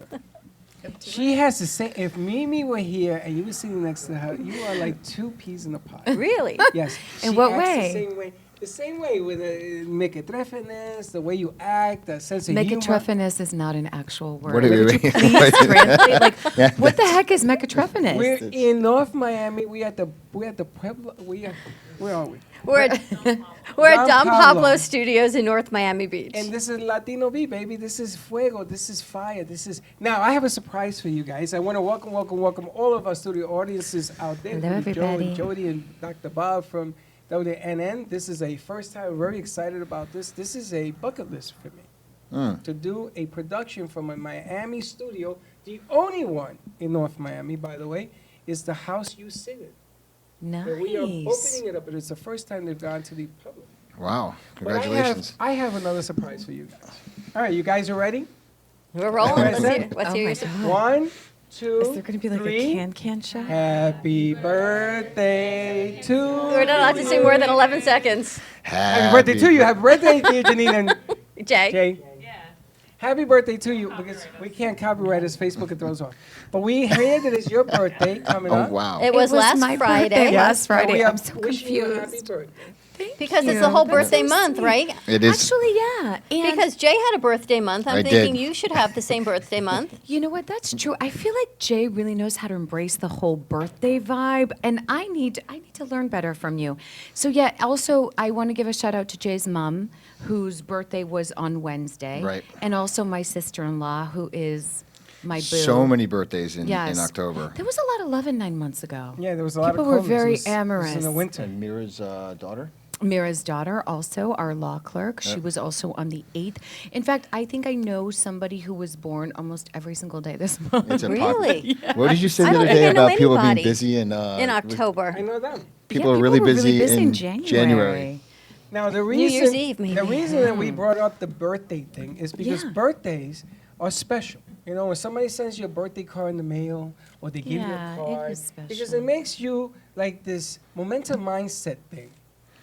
Speaker 3: She has the same. If Mimi were here and you were sitting next to her, you are like 2 peas in a pod.
Speaker 4: Really?
Speaker 3: Yes.
Speaker 10: In
Speaker 3: She
Speaker 10: what
Speaker 3: acts
Speaker 10: way?
Speaker 3: The same way. The same way with the mequetrefenes, the way you act, the sense of humor.
Speaker 10: Mequetrefenes is not an actual word.
Speaker 11: What do we
Speaker 10: Would you
Speaker 11: mean?
Speaker 10: please translate? Like,
Speaker 11: Yeah.
Speaker 10: what the heck is mequetrefenes?
Speaker 3: We're in North Miami. We're at the Pueblo. Where are we?
Speaker 4: We're at
Speaker 3: Don
Speaker 4: Don
Speaker 3: Pablo.
Speaker 4: Pablo Studios in North Miami Beach.
Speaker 3: And this is Latino Beat, baby. This is fuego. This is fire. This is. Now, I have a surprise for you guys. I want to welcome all of our studio audiences out there.
Speaker 10: Hello,
Speaker 3: Joe
Speaker 10: everybody.
Speaker 3: and Jody and Dr. Bob from WNN. This is a first time. I'm very excited about this. This is a bucket list for me. To do a production from a Miami studio. The only one in North Miami, by the way, is the house you sit in.
Speaker 10: Nice.
Speaker 3: So we are opening it up, but it's the first time they've gone to the public.
Speaker 11: Wow.
Speaker 3: But
Speaker 11: Congratulations.
Speaker 3: I have another surprise for you guys. All right, you guys are ready?
Speaker 4: We're rolling.
Speaker 3: Let's hear-
Speaker 4: Let's
Speaker 10: Oh
Speaker 4: hear
Speaker 10: my
Speaker 4: your
Speaker 10: God.
Speaker 3: 1, 2,
Speaker 10: Is there going to be like
Speaker 3: three.
Speaker 10: a can shot?
Speaker 3: Happy birthday to
Speaker 4: We're not allowed to sing more than 11 seconds.
Speaker 3: Happy birthday to you. Happy birthday, dear Janine and
Speaker 4: Jay.
Speaker 3: Jay. Happy birthday to you, because we can't copyright us. Facebook it throws off. But we hear that it's your birthday coming
Speaker 11: Oh,
Speaker 3: up.
Speaker 11: wow.
Speaker 4: It was last
Speaker 10: my
Speaker 4: Friday.
Speaker 10: birthday last
Speaker 3: So we
Speaker 10: Friday.
Speaker 3: are
Speaker 10: I'm so
Speaker 3: wishing you a happy
Speaker 10: confused.
Speaker 3: birthday.
Speaker 4: Because it's the whole birthday month, right?
Speaker 11: It is.
Speaker 10: Actually, yeah. And
Speaker 4: Because Jay had a birthday month. I'm
Speaker 11: I
Speaker 4: thinking
Speaker 11: did.
Speaker 4: you should have the same birthday month.
Speaker 10: you know what? That's true. I feel like Jay really knows how to embrace the whole birthday vibe, and I need to learn better from you. So yeah. Also, I want to give a shout out to Jay's mom, whose birthday was on Wednesday,
Speaker 11: Right.
Speaker 10: and also my sister-in-law, who is my boo.
Speaker 11: So many birthdays in
Speaker 10: Yes.
Speaker 11: October.
Speaker 10: There was a lot of love in 9 months ago.
Speaker 3: Yeah, there was a lot
Speaker 10: People
Speaker 3: of
Speaker 10: were
Speaker 3: coldness.
Speaker 10: very
Speaker 3: It was
Speaker 10: amorous.
Speaker 3: in the winter.
Speaker 11: And Mira's daughter?
Speaker 10: Mira's daughter, also our law clerk. She
Speaker 11: Yep.
Speaker 10: was also on the 8th. In fact, I think I know somebody who was born almost every single day this month.
Speaker 11: It's a
Speaker 4: Really?
Speaker 11: What did you say
Speaker 4: I
Speaker 11: the
Speaker 4: don't
Speaker 11: other
Speaker 4: think
Speaker 11: day
Speaker 4: I know
Speaker 11: about people being
Speaker 4: anybody
Speaker 11: busy
Speaker 4: in October.
Speaker 3: I know them.
Speaker 11: People
Speaker 10: Yeah,
Speaker 11: are really
Speaker 10: were
Speaker 11: busy,
Speaker 10: in
Speaker 11: January.
Speaker 3: Now the
Speaker 4: New Year's
Speaker 3: reason
Speaker 4: Eve, maybe.
Speaker 3: the reason that we brought up the birthday thing is because
Speaker 10: Yeah.
Speaker 3: birthdays are special. You know, when somebody sends you a birthday card in the mail or they give
Speaker 10: Yeah,
Speaker 3: you
Speaker 10: it
Speaker 3: a card,
Speaker 10: is
Speaker 3: because
Speaker 10: special.
Speaker 3: it makes you like this momentum mindset thing.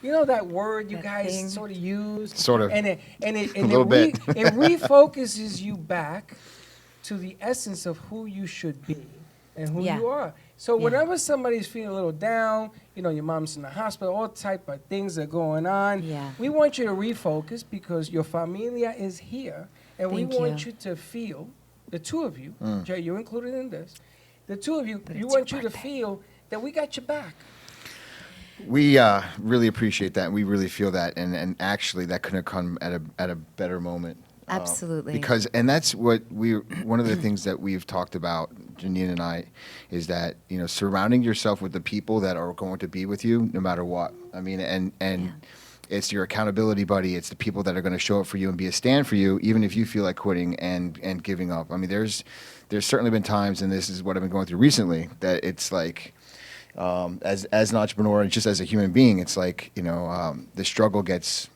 Speaker 3: You know that word you
Speaker 10: That
Speaker 3: guys
Speaker 10: thing.
Speaker 3: sort of use,
Speaker 11: Sort of.
Speaker 3: and it
Speaker 11: A little bit.
Speaker 3: it refocuses you back to the essence of who you should be and who
Speaker 10: Yeah.
Speaker 3: you are. So
Speaker 10: Yeah.
Speaker 3: whenever somebody's feeling a little down, you know, your mom's in the hospital, all type of things are going on.
Speaker 10: Yeah.
Speaker 3: We want you to refocus because your familia is here, and we
Speaker 10: Thank
Speaker 3: want
Speaker 10: you.
Speaker 3: you to feel, the two of you, Jay, you're included in this, the two of you,
Speaker 10: But
Speaker 3: we
Speaker 10: it's
Speaker 3: want
Speaker 10: your
Speaker 3: you to
Speaker 10: birthday.
Speaker 3: feel that we got your back.
Speaker 11: We really appreciate that. We really feel that, and actually, that couldn't have come at a better moment.
Speaker 10: Absolutely.
Speaker 11: Because, and that's what one of the things that we've talked about, Janine and I, is that, you know, surrounding yourself with the people that are going to be with you no matter what. I mean, and
Speaker 10: Yeah.
Speaker 11: it's your accountability buddy. It's the people that are going to show up for you and be a stand for you, even if you feel like quitting and giving up. I mean, there's certainly been times, and this is what I've been going through recently, that it's like, as an entrepreneur and just as a human being, it's like, you know, the struggle gets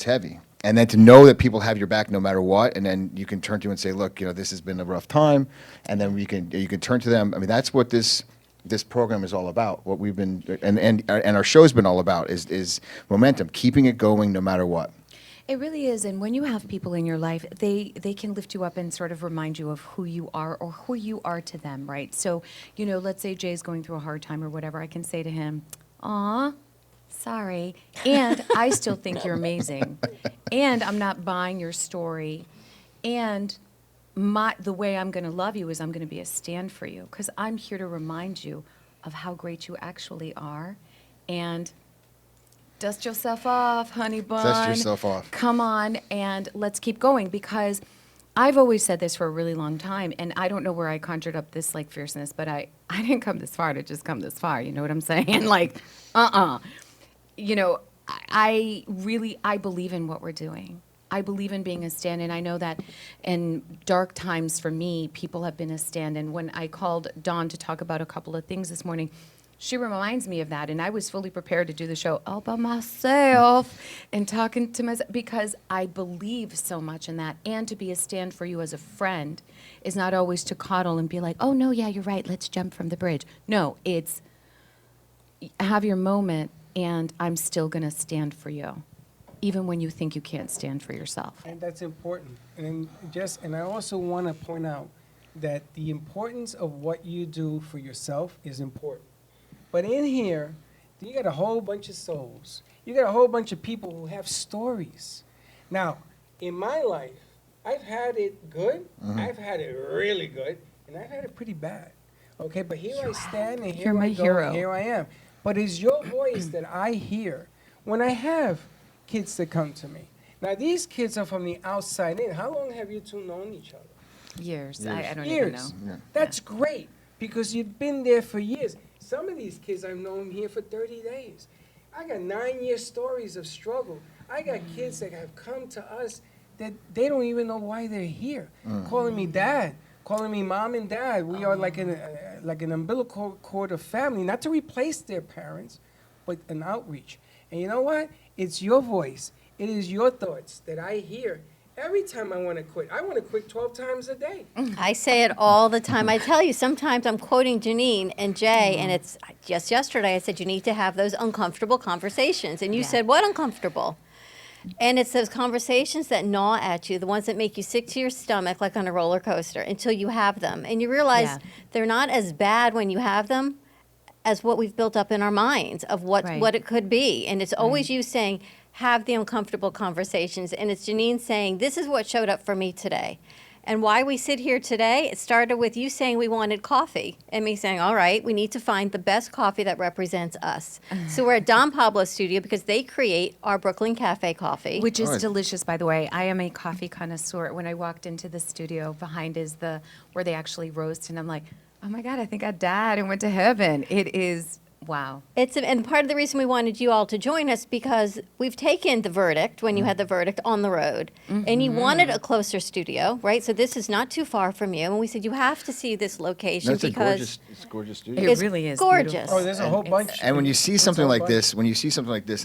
Speaker 11: heavy. And then to know that people have your back no matter what, and then you can turn to and say, look, you know, this has been a rough time, and then you can turn to them. I mean, that's what this program is all about. What we've been and our show's been all about is momentum, keeping it going no matter what.
Speaker 10: It really is, and when you have people in your life, they can lift you up and sort of remind you of who you are or who you are to them, right? So, you know, let's say Jay's going through a hard time or whatever, I can say to him, "Aw, sorry," and I still think you're amazing, and I'm not buying your story, and the way I'm going to love you is I'm going to be a stand for you because I'm here to remind you of how great you actually are, and dust yourself off, honey bun.
Speaker 11: Dust yourself off.
Speaker 10: Come on, and let's keep going because I've always said this for a really long time, and I don't know where I conjured up this like fierceness, but I didn't come this far to just come this far. You know what I'm saying? Like, You know, I believe in what we're doing. I believe in being a stand, and I know that in dark times for me, people have been a stand. And when I called Dawn to talk about a couple of things this morning, she reminds me of that, and I was fully prepared to do the show all by myself and talking to myself because I believe so much in that. And to be a stand for you as a friend is not always to coddle and be like, oh, no, yeah, you're right, let's jump from the bridge. No, it's have your moment, and I'm still going to stand for you, even when you think you can't stand for yourself.
Speaker 3: And that's important. And I also want to point out that the importance of what you do for yourself is important. But in here, you got a whole bunch of souls. You got a whole bunch of people who have stories. Now, in my life, I've had it good, I've had it really good, and I've had it pretty bad. Okay, but here I stand and here
Speaker 10: You're my
Speaker 3: I go,
Speaker 10: hero.
Speaker 3: and here I am. But it's your voice that I hear when I have kids that come to me. Now, these kids are from the outside in. How long have you two known each other?
Speaker 10: Years. I don't even know.
Speaker 3: Years. That's great because you've been there for years. Some of these kids I've known here for 30 days. I got 9-year stories of struggle. I got kids that have come to us that they don't even know why they're here, calling me dad, calling me mom and dad. We are like an umbilical cord of family, not to replace their parents, but an outreach. And you know what? It's your voice. It is your thoughts that I hear every time I want to quit. I want to quit 12 times a day.
Speaker 4: I say it all the time. I tell you, sometimes I'm quoting Janine and Jay, and it's just yesterday I said, you need to have those uncomfortable conversations. And you said, what uncomfortable? And it's those conversations that gnaw at you, the ones that make you sick to your stomach, like on a roller coaster, until you have them. And you realize they're not as bad when you have them as what we've built up in our minds of what it could be. And it's always you saying, have the uncomfortable conversations. And it's Janine saying, this is what showed up for me today. And why we sit here today, it started with you saying we wanted coffee, and me saying, all right, we need to find the best coffee that represents us. So we're at Don Pablo's studio because they create our Brooklyn Cafe coffee.
Speaker 10: Which is delicious, by the way. I am a coffee connoisseur. When I walked into the studio, behind is where they actually roast, and I'm like, oh my God, I think I died and went to heaven. It is, wow.
Speaker 4: And part of the reason we wanted you all to join us because we've taken the verdict when you had the verdict on the road, and you wanted a closer studio, right? So this is not too far from you, and we said you have to see this location because
Speaker 11: it's a gorgeous studio.
Speaker 10: It really is
Speaker 4: gorgeous.
Speaker 10: beautiful.
Speaker 3: Oh, there's a whole bunch.
Speaker 11: And when you see something like this, and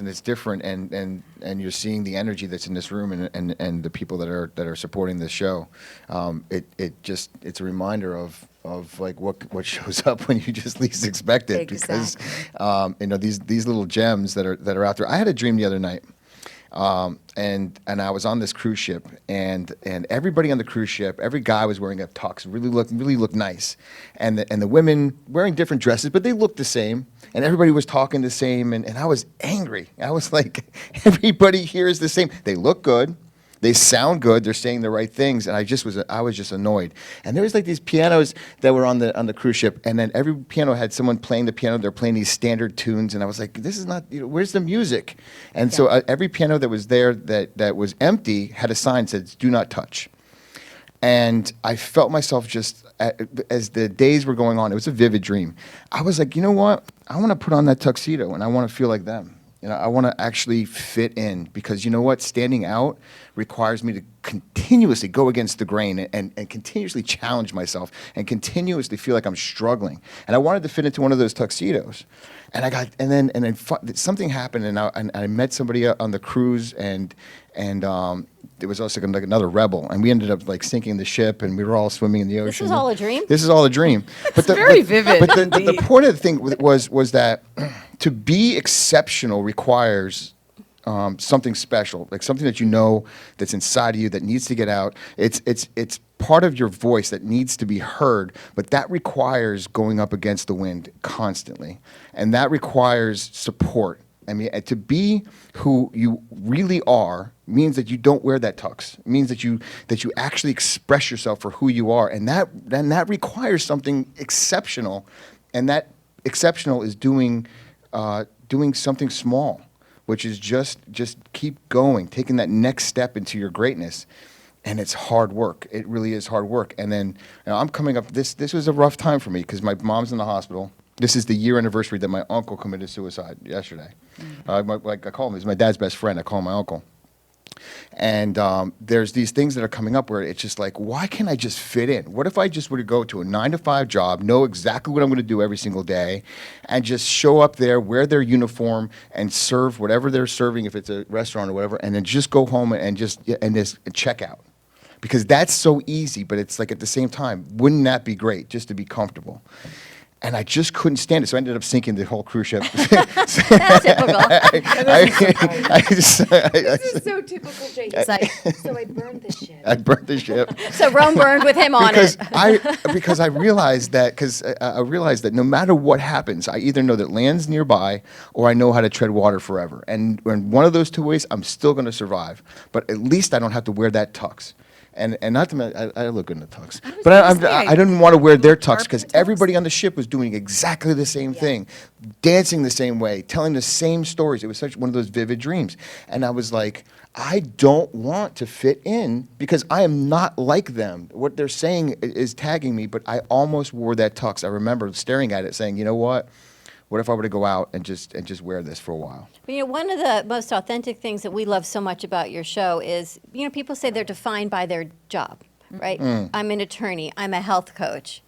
Speaker 11: it's different, and you're seeing the energy that's in this room, and the people that are supporting this show, it's a reminder of like what shows up when you just least expect it.
Speaker 10: Exactly.
Speaker 11: Because these little gems that are out there. I had a dream the other night. And I was on this cruise ship, and everybody on the cruise ship, every guy was wearing a tux, really looked nice, and the women wearing different dresses, but they looked the same, and everybody was talking the same, and I was angry. I was like, everybody here is the same. They look good. They sound good. They're saying the right things, and I was just annoyed. And there was like these pianos that were on the cruise ship, and then every piano had someone playing the piano. They're playing these standard tunes, and I was like, this is not. Where's the music? And so every piano that was there that was empty had a sign that said "Do not touch." And I felt myself just as the days were going on. It was a vivid dream. I was like, you know what? I want to put on that tuxedo, and I want to feel like them. I want to actually fit in because you know what? Standing out requires me to continuously go against the grain and continuously challenge myself and continuously feel like I'm struggling. And I wanted to fit into one of those tuxedos. And then something happened, and I met somebody on the cruise, and there was also like another rebel, and we ended up like sinking the ship, and we were all swimming in the ocean.
Speaker 4: This was all a dream?
Speaker 11: This is all a dream.
Speaker 10: It's very vivid.
Speaker 11: But the point of the thing was that to be exceptional requires something special, like something that you know that's inside of you that needs to get out. It's part of your voice that needs to be heard, but that requires going up against the wind constantly, and that requires support. I mean, to be who you really are means that you don't wear that tux. It means that you actually express yourself for who you are, and that requires something exceptional, and that exceptional is doing something small, which is just keep going, taking that next step into your greatness. And it's hard work. It really is hard work. And then I'm coming up. This was a rough time for me because my mom's in the hospital. This is the year anniversary that my uncle committed suicide yesterday. Like I call him, he's my dad's best friend. I call him my uncle. And there's these things that are coming up where it's just like, why can't I just fit in? What if I just were to go to a 9-to-5 job, know exactly what I'm going to do every single day, and just show up there, wear their uniform, and serve whatever they're serving, if it's a restaurant or whatever, and then just go home and just check out? Because that's so easy, but it's like at the same time, wouldn't that be great just to be comfortable? And I just couldn't stand it, so I ended up sinking the whole cruise ship.
Speaker 4: Typical.
Speaker 10: This is so typical, Jay. He's like, so I burned the ship.
Speaker 11: I burnt the ship.
Speaker 4: So Rome burned with him on it.
Speaker 11: Because I realized that no matter what happens, I either know that land's nearby or I know how to tread water forever. And in one of those two ways, I'm still going to survive. But at least I don't have to wear that tux. And not to mention, I look good in the tux. But I didn't want to wear their tux because everybody on the ship was doing exactly the same thing, dancing the same way, telling the same stories. It was such one of those vivid dreams. And I was like, I don't want to fit in because I am not like them. What they're saying is tagging me, but I almost wore that tux. I remember staring at it saying, you know what? What if I were to go out and just wear this for a while?
Speaker 4: But, one of the most authentic things that we love so much about your show is, people say they're defined by their job, right? I'm an attorney. I'm a health coach.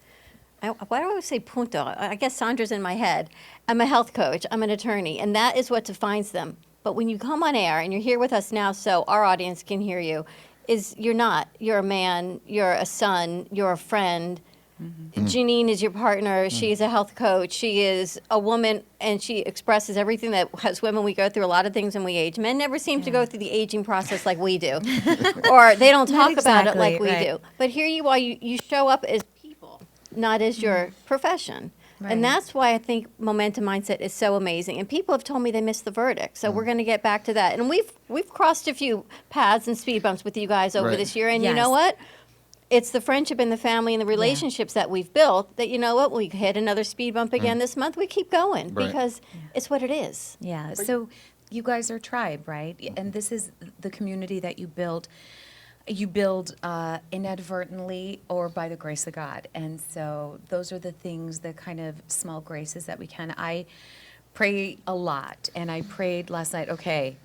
Speaker 4: Why do I always say punto? I guess Sandra's in my head. I'm a health coach. I'm an attorney. And that is what defines them. But when you come on air and you're here with us now so our audience can hear you, you're not. You're a man, you're a son, you're a friend. Janine is your partner. She's a health coach. She is a woman, and she expresses everything that as women we go through a lot of things when we age. Men never seem to go through the aging process like we do, or they don't talk about it like we do. But here you are. You show up as people, not as your profession. And that's why I think momentum mindset is so amazing. And people have told me they missed the verdict. So we're going to get back to that. And we've crossed a few paths and speed bumps with you guys over this year. And you know what? It's the friendship and the family and the relationships that we've built that, you know what, we hit another speed bump again this month. We keep going because it's what it is.
Speaker 10: Yeah. So you guys are a tribe, right? And this is the community that you build. You build inadvertently or by the grace of God. And so those are the things, the kind of small graces that we can. I pray a lot. And I prayed last night, okay,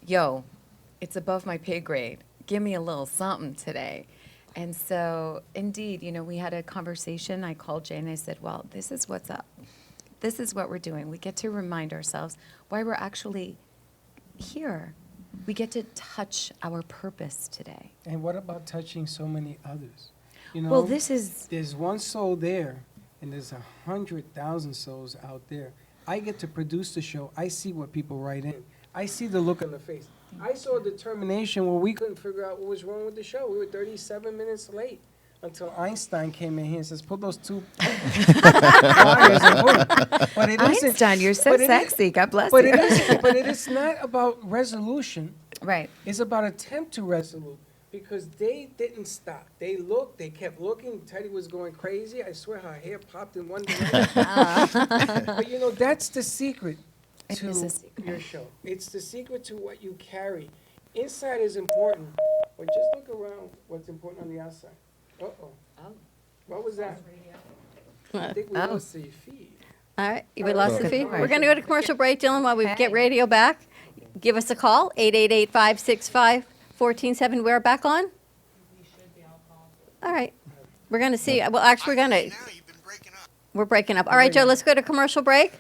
Speaker 10: it's above my pay grade. Give me a little something today. And so, indeed, we had a conversation. I called Jay and I said, well, this is what's up. This is what we're doing. We get to remind ourselves why we're actually here. We get to touch our purpose today.
Speaker 3: And what about touching so many others?
Speaker 10: Well, there's
Speaker 3: one soul there, and there's 100,000 souls out there. I get to produce the show. I see what people write in. I see the look on the face. I saw determination where we couldn't figure out what was wrong with the show. We were 37 minutes late until Einstein came in here and says, "Put those two wires in order." But it isn't.
Speaker 10: Einstein, you're so sexy. God bless
Speaker 3: But
Speaker 10: you.
Speaker 3: but it is not about resolution.
Speaker 10: Right.
Speaker 3: It's about attempt to resolute because they didn't stop. They looked. They kept looking. Teddy was going crazy. I swear her hair popped in one direction. But that's the secret. To your show. It's the secret to what you carry. Inside is important, but just look around what's important on the outside. Uh-oh. What was that? I think we lost the feed.
Speaker 4: All right, we lost the feed. We're going to go to commercial break, Dylan, while we get radio back. Give us a call, 888-565-1470. We're back on? We should be all called. All right. We're going to see. Well, actually, we're going to. We're breaking up. All right, Joe, let's go to commercial break.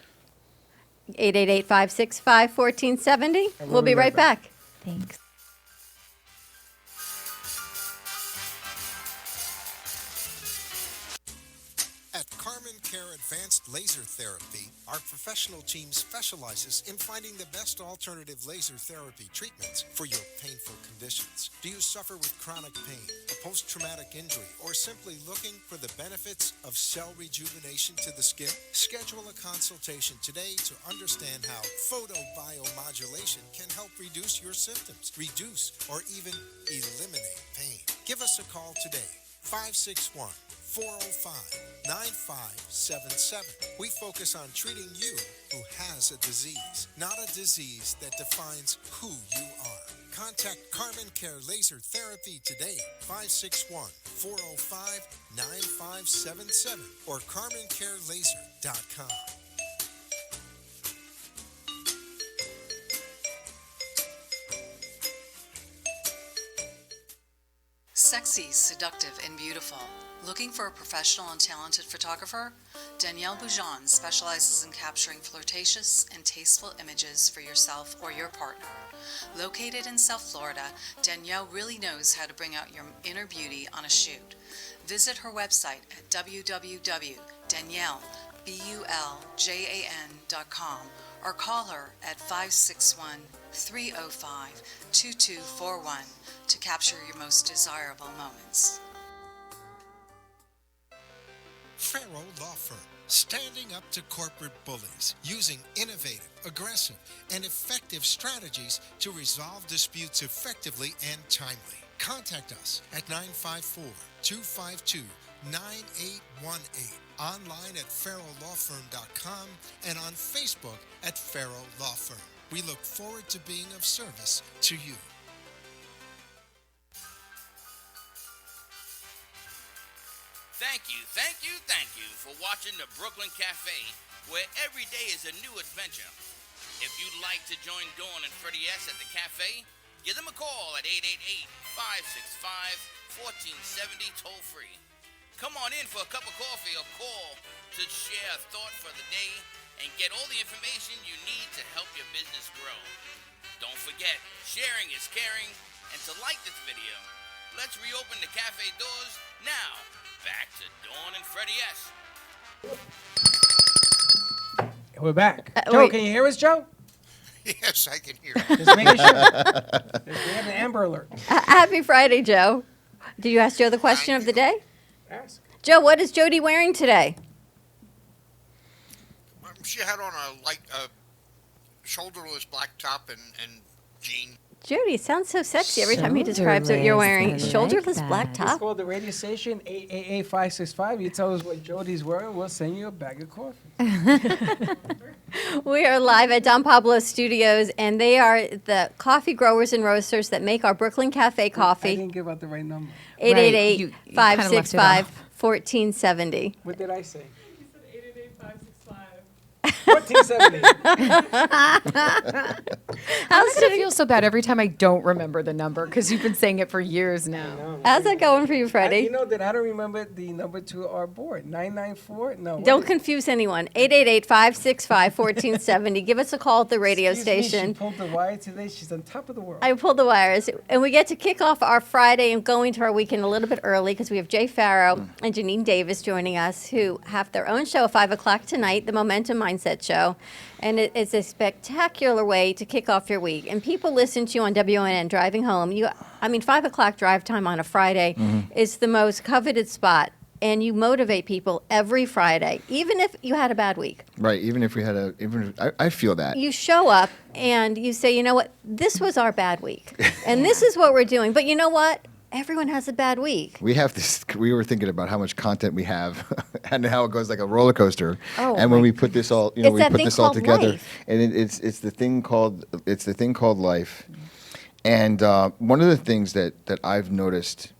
Speaker 4: 888-565-1470. We'll be right back.
Speaker 10: Thanks.
Speaker 12: At Carmen Care Advanced Laser Therapy, our professional team specializes in finding the best alternative laser therapy treatments for your painful conditions. Do you suffer with chronic pain, a post-traumatic injury, or simply looking for the benefits of cell rejuvenation to the skin? Schedule a consultation today to understand how photobiomodulation can help reduce your symptoms, reduce or even eliminate pain. Give us a call today, 561-405-9577. We focus on treating you who has a disease, not a disease that defines who you are. Contact Carmen Care Laser Therapy today, 561-405-9577 or CarmenCareLaser.com.
Speaker 5: Sexy, seductive, and beautiful. Looking for a professional and talented photographer? Danielle Boujon specializes in capturing flirtatious and tasteful images for yourself or your partner. Located in South Florida, Danielle really knows how to bring out your inner beauty on a shoot. Visit her website at www.daniellebuljan.com or call her at 561-305-2241 to capture your most desirable moments.
Speaker 12: Farrow Law Firm, standing up to corporate bullies, using innovative, aggressive, and effective strategies to resolve disputes effectively and timely. Contact us at 954-252-9818, online at farrowlawfirm.com, and on Facebook at Farrow Law Firm. We look forward to being of service to you.
Speaker 1: Thank you for watching the Brooklyn Cafe, where every day is a new adventure. If you'd like to join Dawn and Freddie S. at the cafe, give them a call at 888-565-1470 toll-free. Come on in for a cup of coffee or call to share a thought for the day and get all the information you need to help your business grow. Don't forget, sharing is caring, and to like this video. Let's reopen the cafe doors now. Back to Dawn and Freddie S.
Speaker 3: We're back. Joe,
Speaker 4: wait.
Speaker 3: can you hear us, Joe?
Speaker 9: Yes, I can hear.
Speaker 3: Just making sure. We have an Amber Alert.
Speaker 4: Happy Friday, Joe. Did you ask Joe the question of the day?
Speaker 3: Ask.
Speaker 4: Joe, what is Jody wearing today?
Speaker 9: She had on a light, shoulderless black top and jean.
Speaker 4: Jody, it sounds so sexy every time he describes what you're wearing.
Speaker 10: Shoulderless, I like
Speaker 4: Shoulderless
Speaker 10: that.
Speaker 4: black
Speaker 3: It's
Speaker 4: top.
Speaker 3: called the radio station, 888-565. You tell us what Jody's wearing, we'll send you a bag of coffee.
Speaker 4: We are live at Don Pablo Studios, and they are the coffee growers and roasters that make our Brooklyn Cafe
Speaker 3: I
Speaker 4: coffee.
Speaker 3: didn't give out the right number.
Speaker 4: 888-565-1470.
Speaker 3: What did I say? You said 888-565. 1470.
Speaker 4: How's
Speaker 10: I feel so bad every time I don't remember the number because you've been saying it for years now.
Speaker 4: How's that going for you, Freddie?
Speaker 3: You know that I don't remember the number to our board. 994? No. what
Speaker 4: Don't
Speaker 3: is-
Speaker 4: confuse anyone. 888-565-1470. Give us a call at the radio
Speaker 3: Excuse me,
Speaker 4: station.
Speaker 3: She pulled the wire today. She's on top of the world.
Speaker 4: I pulled the wires. And we get to kick off our Friday and go into our weekend a little bit early because we have Jay Farrow and Janine Davis joining us who have their own show at 5 o'clock tonight, the Momentum Mindset Show. And it's a spectacular way to kick off your week. And people listen to you on WNN driving home. 5 o'clock drive time on a Friday is the most coveted spot. And you motivate people every Friday, even if you had a bad week.
Speaker 11: Right. Even if we had I feel that.
Speaker 4: You show up and you say, you know what, this was our bad week. And this is what we're doing. But you know what? Everyone has a bad week.
Speaker 11: We have this. We were thinking about how much content we have, and how it goes like a roller coaster.
Speaker 4: Oh,
Speaker 11: and when
Speaker 4: my
Speaker 11: we put this all,
Speaker 4: It's
Speaker 11: we
Speaker 4: that
Speaker 11: put
Speaker 4: thing
Speaker 11: this all
Speaker 4: called
Speaker 11: together,
Speaker 4: life.
Speaker 11: and it's the thing called life. And one of the things that I've noticed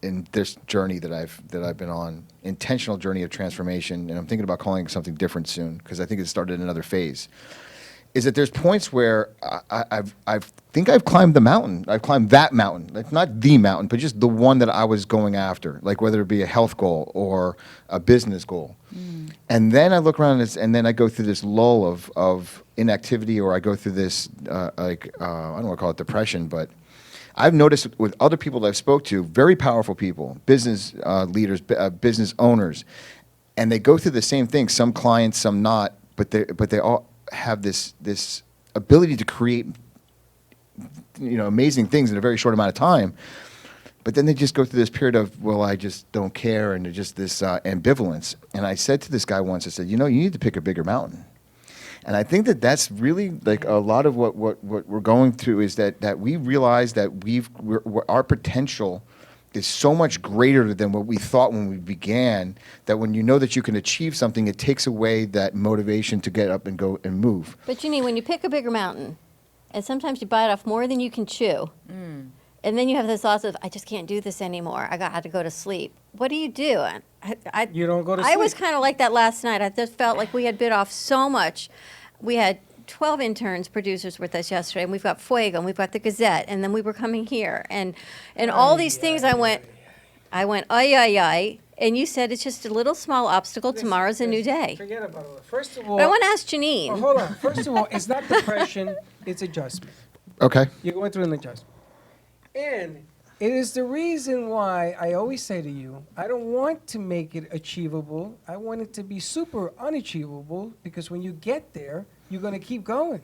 Speaker 11: in this journey that I've been on, intentional journey of transformation, and I'm thinking about calling it something different soon because I think it started another phase. Is that there's points where I think I've climbed the mountain. I've climbed that mountain. Like not the mountain, but just the one that I was going after. Like whether it be a health goal or a business goal. And then I look around and then I go through this lull of inactivity, or I go through this, I don't want to call it depression, but I've noticed with other people that I've spoke to, very powerful people, business leaders, business owners, and they go through the same thing. Some clients, some not, but they all have this ability to create amazing things in a very short amount of time, but then they just go through this period of, well, I just don't care, and just this ambivalence. And I said to this guy once, I said, you need to pick a bigger mountain. And I think that that's really like a lot of what we're going through is that we realize that our potential is so much greater than what we thought when we began, that when you know that you can achieve something, it takes away that motivation to get up and go and move.
Speaker 4: But Janine, when you pick a bigger mountain, and sometimes you bite off more than you can chew, and then you have this thoughts of, I just can't do this anymore. I had to go to sleep. What do?
Speaker 3: You don't go to sleep.
Speaker 4: I was kind of like that last night. I just felt like we had bit off so much. We had 12 interns, producers with us yesterday, and we've got Fuego, and we've got the Gazette, and then we were coming here, and all these things. I went, ay, and you said it's just a little small obstacle. Tomorrow's a new day.
Speaker 3: Forget about it. First of all,
Speaker 4: But I want to ask Janine.
Speaker 3: oh, hold on. First of all, it's not depression, it's adjustment.
Speaker 11: Okay.
Speaker 3: You're going through an adjustment. And it is the reason why I always say to you, I don't want to make it achievable. I want it to be super unachievable, because when you get there, you're going to keep going.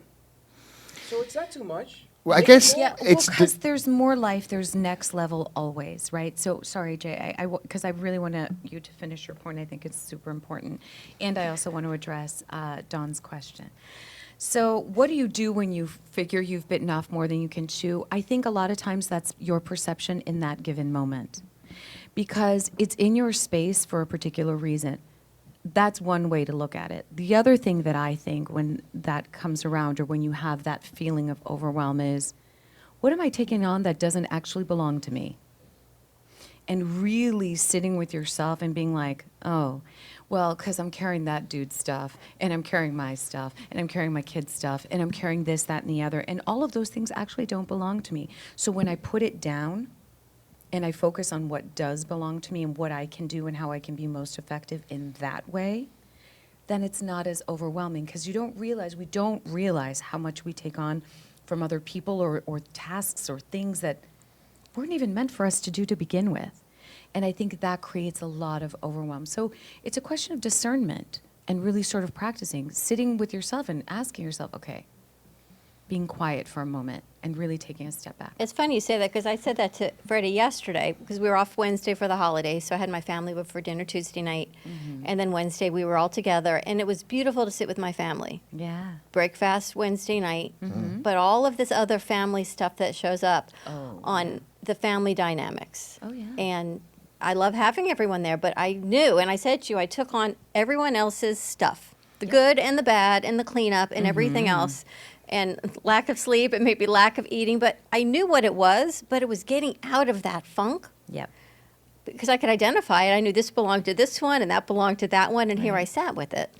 Speaker 3: So it's not too much.
Speaker 11: Well, I guess
Speaker 10: Yeah,
Speaker 11: it's
Speaker 10: because there's more life, there's next level always, right? So, sorry, Jay, because I really want you to finish your point. I think it's super important. And I also want to address Dawn's question. So what do you do when you figure you've bitten off more than you can chew? I think a lot of times that's your perception in that given moment, because it's in your space for a particular reason. That's one way to look at it. The other thing that I think when that comes around, or when you have that feeling of overwhelm, is, what am I taking on that doesn't actually belong to me? And really sitting with yourself and being like, oh, well, because I'm carrying that dude's stuff, and I'm carrying my stuff, and I'm carrying my kid's stuff, and I'm carrying this, that, and the other, and all of those things actually don't belong to me. So when I put it down, and I focus on what does belong to me and what I can do and how I can be most effective in that way, then it's not as overwhelming, because we don't realize how much we take on from other people or tasks or things that weren't even meant for us to do to begin with. And I think that creates a lot of overwhelm. So it's a question of discernment and really sort of practicing, sitting with yourself and asking yourself, okay, being quiet for a moment and really taking a step back.
Speaker 4: It's funny you say that because I said that to Freddie yesterday because we were off Wednesday for the holidays. So I had my family over for dinner Tuesday night. And then Wednesday we were all together. And it was beautiful to sit with my family.
Speaker 10: Yeah.
Speaker 4: Break fast Wednesday night. But all of this other family stuff that shows up on the family dynamics.
Speaker 10: Oh, yeah.
Speaker 4: And I love having everyone there. But I knew, and I said to you, I took on everyone else's stuff. The good and the bad and the cleanup and everything else. And lack of sleep and maybe lack of eating, but I knew what it was, but it was getting out of that funk.
Speaker 10: Yep.
Speaker 4: Because I could identify it. I knew this belonged to this one and that belonged to that one, and here I sat with it.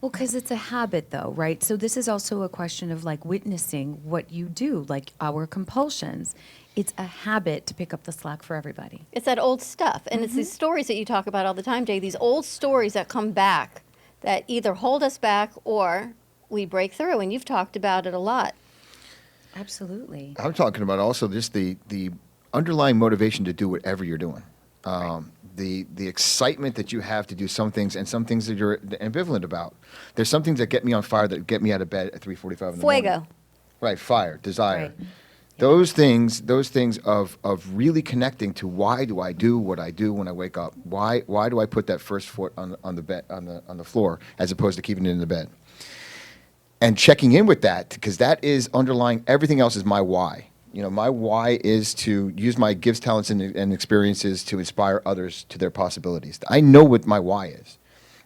Speaker 10: Well, because it's a habit, though, right? So this is also a question of like witnessing what you do, like our compulsions. It's a habit to pick up the slack for everybody.
Speaker 4: It's that old stuff, and it's these stories that you talk about all the time, Jay, these old stories that come back that either hold us back or we break through, and you've talked about it a lot.
Speaker 10: Absolutely.
Speaker 11: I'm talking about also just the underlying motivation to do whatever you're doing. The excitement that you have to do some things and some things that you're ambivalent about. There's some things that get me on fire that get me out of bed at 3:45 in the morning.
Speaker 4: Fuego.
Speaker 11: Right, fire, desire.
Speaker 10: Right.
Speaker 11: Those things of really connecting to why do I do what I do when I wake up? Why do I put that first foot on the bed on the floor as opposed to keeping it in the bed? And checking in with that, because that is underlying everything else is my why. You know, my why is to use my gifts, talents, and experiences to inspire others to their possibilities. I know what my why is.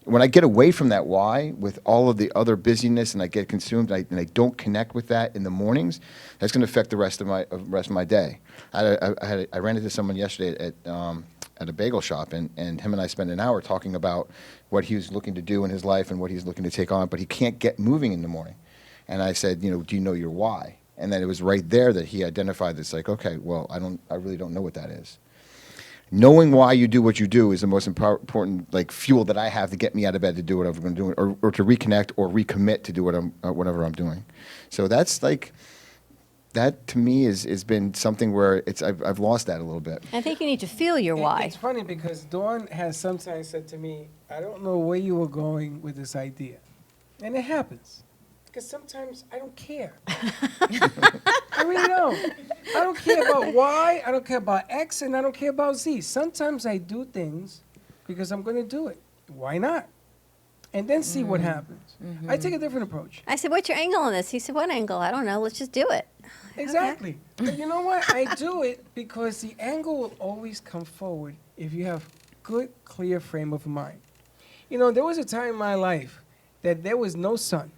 Speaker 11: When I get away from that why with all of the other busyness and I get consumed and I don't connect with that in the mornings, that's going to affect the rest of my day. I ran into someone yesterday at a bagel shop, and him and I spent an hour talking about what he was looking to do in his life and what he's looking to take on, but he can't get moving in the morning. And I said, do you know your why? And then it was right there that he identified this, like, okay, well, I really don't know what that is. Knowing why you do what you do is the most important, like, fuel that I have to get me out of bed to do whatever I'm doing, or to reconnect or recommit to do whatever I'm doing. So that's like, that to me has been something where I've lost that a little bit.
Speaker 4: I think you need to feel your why.
Speaker 3: It's funny because Dawn has sometimes said to me, I don't know where you were going with this idea. And it happens. Because sometimes I don't care. I really don't. I don't care about Y, I don't care about X, and I don't care about Z. Sometimes I do things because I'm going to do it. Why not? And then see what happens. I take a different approach.
Speaker 4: I said, what's your angle on this? He said, what angle? I don't know. Let's just do it.
Speaker 3: Exactly. But you know what? I do it because the angle will always come forward if you have good, clear frame of mind. There was a time in my life that there was no sun,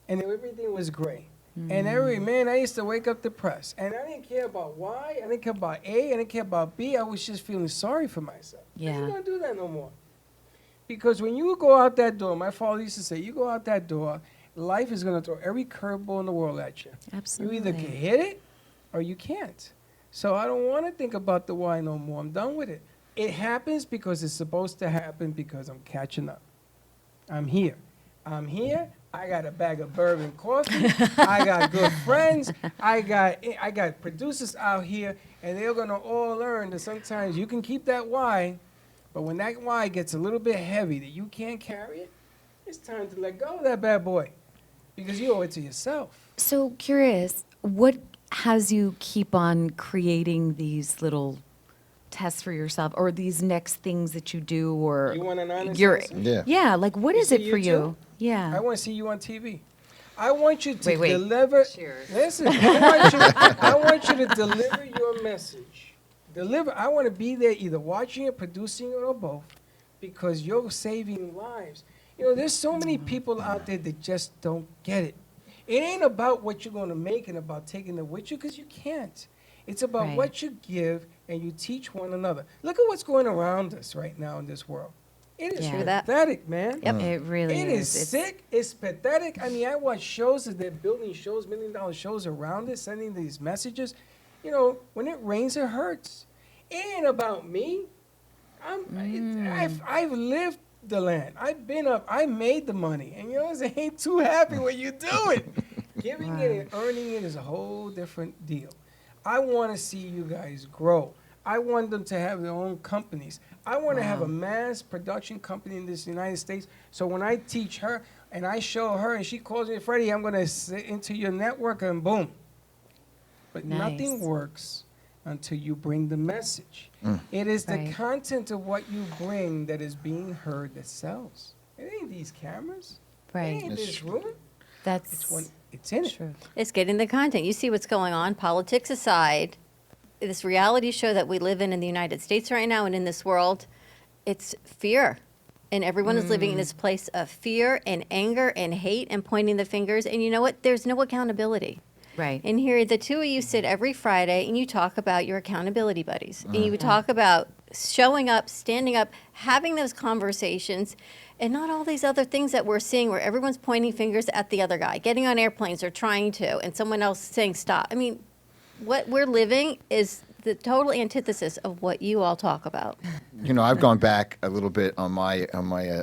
Speaker 3: and everything was gray. And I used to wake up depressed. And I didn't care about Y, I didn't care about A, I didn't care about B. I was just feeling sorry for myself.
Speaker 10: Yeah.
Speaker 3: I ain't going to do that no more. Because when you go out that door, my father used to say, you go out that door, life is going to throw every curveball in the world at you.
Speaker 10: Absolutely.
Speaker 3: You either can hit it or you can't. So I don't want to think about the why no more. I'm done with it. It happens because it's supposed to happen because I'm catching up. I'm here. I got a bag of bourbon coffee. I got good friends. I got producers out here, and they're going to all learn that sometimes you can keep that why, but when that why gets a little bit heavy that you can't carry it, it's time to let go of that bad boy because you owe it to yourself.
Speaker 10: So curious, what has you keep on creating these little tests for yourself or these next things that you do or
Speaker 3: You want an honest
Speaker 10: you're
Speaker 3: answer?
Speaker 10: yeah, like what is it for you?
Speaker 3: too?
Speaker 10: Yeah.
Speaker 3: I want to see you on TV. I want you to
Speaker 10: Wait.
Speaker 3: deliver.
Speaker 10: Cheers.
Speaker 3: Listen, I want you to deliver your message. I want to be there either watching it, producing it, or both because you're saving lives. There's so many people out there that just don't get it. It ain't about what you're going to make and about taking it with you because you can't. It's about
Speaker 10: Right.
Speaker 3: what you give and you teach one another. Look at what's going around us right now in this world. It is
Speaker 10: Yeah. True
Speaker 4: that.
Speaker 3: pathetic, man.
Speaker 4: Yep.
Speaker 10: It really
Speaker 3: It is
Speaker 10: It's-
Speaker 3: sick. It's pathetic. I mean, I watch shows that they're building shows, $1 million shows around it, sending these messages. When it rains, it hurts. It ain't about me. I've lived the land. I've been up. I made the money. And it ain't too happy when you do it. Giving it and earning it is a whole different deal. I want to see you guys grow. I want them to have their own companies. I want to have a mass production company in this United States. So when I teach her and I show her and she calls me, Freddie, I'm going to sit into your network and boom. But nothing works until you bring the message. It is the content of what you bring that is being heard that sells. It ain't these cameras.
Speaker 10: Right.
Speaker 3: It ain't this room.
Speaker 10: That's
Speaker 3: it's in it.
Speaker 10: true.
Speaker 4: It's getting the content. You see what's going on, politics aside. This reality show that we live in the United States right now and in this world, it's fear. And everyone is living in this place of fear and anger and hate and pointing the fingers. And you know what? There's no accountability.
Speaker 10: Right.
Speaker 4: And here, the two of you sit every Friday and you talk about your accountability buddies. And you talk about showing up, standing up, having those conversations, and not all these other things that we're seeing where everyone's pointing fingers at the other guy, getting on airplanes or trying to, and someone else saying stop. I mean, what we're living is the total antithesis of what you all talk about.
Speaker 11: You know, I've gone back a little bit on my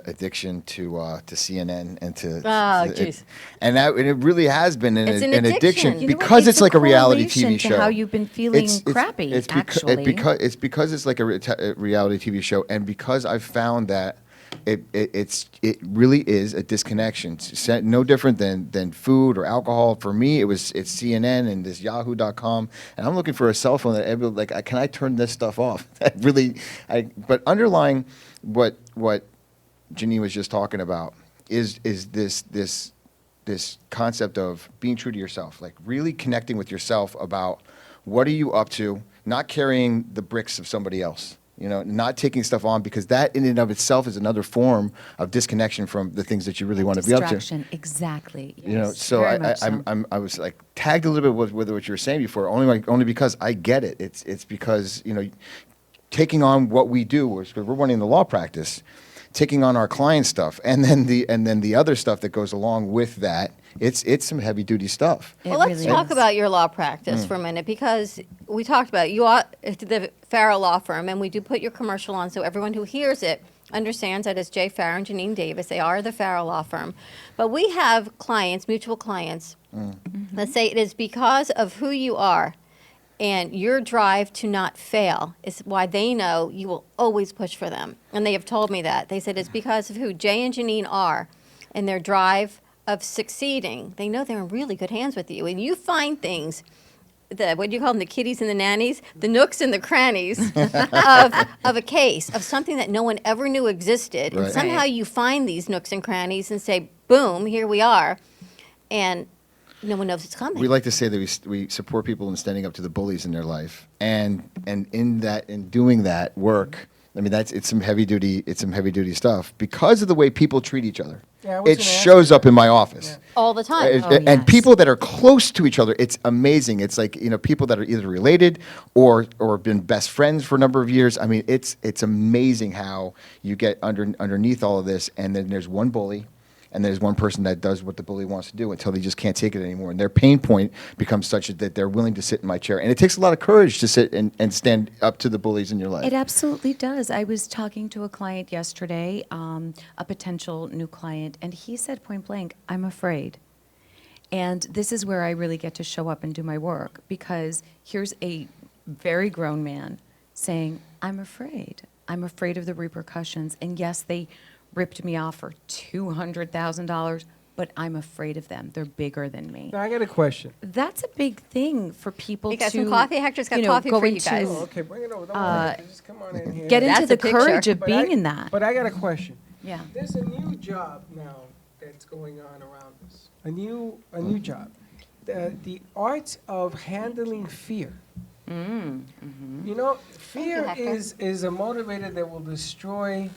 Speaker 11: addiction to CNN and to
Speaker 4: jeez.
Speaker 11: And it really has been
Speaker 4: It's an
Speaker 11: an addiction
Speaker 10: You know what?
Speaker 11: because it's like a reality
Speaker 10: correlation
Speaker 11: TV
Speaker 10: to
Speaker 11: show.
Speaker 10: how you've been feeling crappy, actually.
Speaker 11: Because it's like a reality TV show, and because I've found that it really is a disconnection. It's no different than food or alcohol. For me, it's CNN and this Yahoo.com, and I'm looking for a cell phone that can I turn this stuff off? But underlying what Janine was just talking about is this concept of being true to yourself, like really connecting with yourself about what are you up to, not carrying the bricks of somebody else. You know, not taking stuff on, because that in and of itself is another form of disconnection from the things that you really want to be up to.
Speaker 10: Distraction, exactly.
Speaker 11: You know,
Speaker 10: Yes,
Speaker 11: so
Speaker 10: very much so.
Speaker 11: I was like tagged a little bit with what you were saying before, only because I get it. It's because, you know, taking on what we do, because we're running the law practice, taking on our client stuff, and then the other stuff that goes along with that. It's some heavy duty stuff.
Speaker 4: Well, let's talk about your law practice for a minute, because we talked about it. You are the Farrell Law Firm, and we do put your commercial on so everyone who hears it understands that it's Jay Farrell and Janine Davis. They are the Farrell Law Firm. But we have clients, mutual clients, that say it is because of who you are and your drive to not fail is why they know you will always push for them. And they have told me that. They said it's because of who Jay and Janine are and their drive of succeeding. They know they're in really good hands with you. And you find things, what do you call them, the kitties and the nannies? The nooks and the crannies of a case, of something that no one ever knew existed.
Speaker 11: Right.
Speaker 4: And somehow you find these nooks and crannies and say, boom, here we are. And no one knows it's coming.
Speaker 11: We like to say that we support people in standing up to the bullies in their life, and in doing that work, I mean it's some heavy duty stuff because of the way people treat each other.
Speaker 3: Yeah, I was
Speaker 11: it
Speaker 3: gonna ask
Speaker 11: shows
Speaker 3: you
Speaker 11: up in my office.
Speaker 4: All the time.
Speaker 10: Oh,
Speaker 11: And
Speaker 10: yes.
Speaker 11: people that are close to each other, it's amazing. It's like, you know, people that are either related or been best friends for a number of years. I mean, it's amazing how you get underneath all of this, and then there's one bully, and there's one person that does what the bully wants to do until they just can't take it anymore. And their pain point becomes such that they're willing to sit in my chair. And it takes a lot of courage to sit and stand up to the bullies in your life.
Speaker 10: It absolutely does. I was talking to a client yesterday, a potential new client, and he said point blank, I'm afraid. And this is where I really get to show up and do my work, because here's a very grown man saying, I'm afraid. I'm afraid of the repercussions. And yes, they ripped me off for $200,000, but I'm afraid of them. They're bigger than me.
Speaker 3: Now, I got a question.
Speaker 10: That's a big thing for people
Speaker 4: We got
Speaker 10: to,
Speaker 4: some coffee. Hector's got
Speaker 10: you know,
Speaker 4: coffee
Speaker 10: go
Speaker 4: for you
Speaker 10: into,
Speaker 4: guys.
Speaker 3: Oh, okay, bring it over. Don't worry. Just come on in here.
Speaker 10: get into
Speaker 4: That's
Speaker 10: the
Speaker 4: a picture.
Speaker 10: courage of
Speaker 3: But
Speaker 10: being in that.
Speaker 3: But I got a question.
Speaker 10: Yeah.
Speaker 3: There's a new job now that's going on around us. A new job. The art of handling fear. You know, fear
Speaker 4: Hector.
Speaker 3: is a motivator that will destroy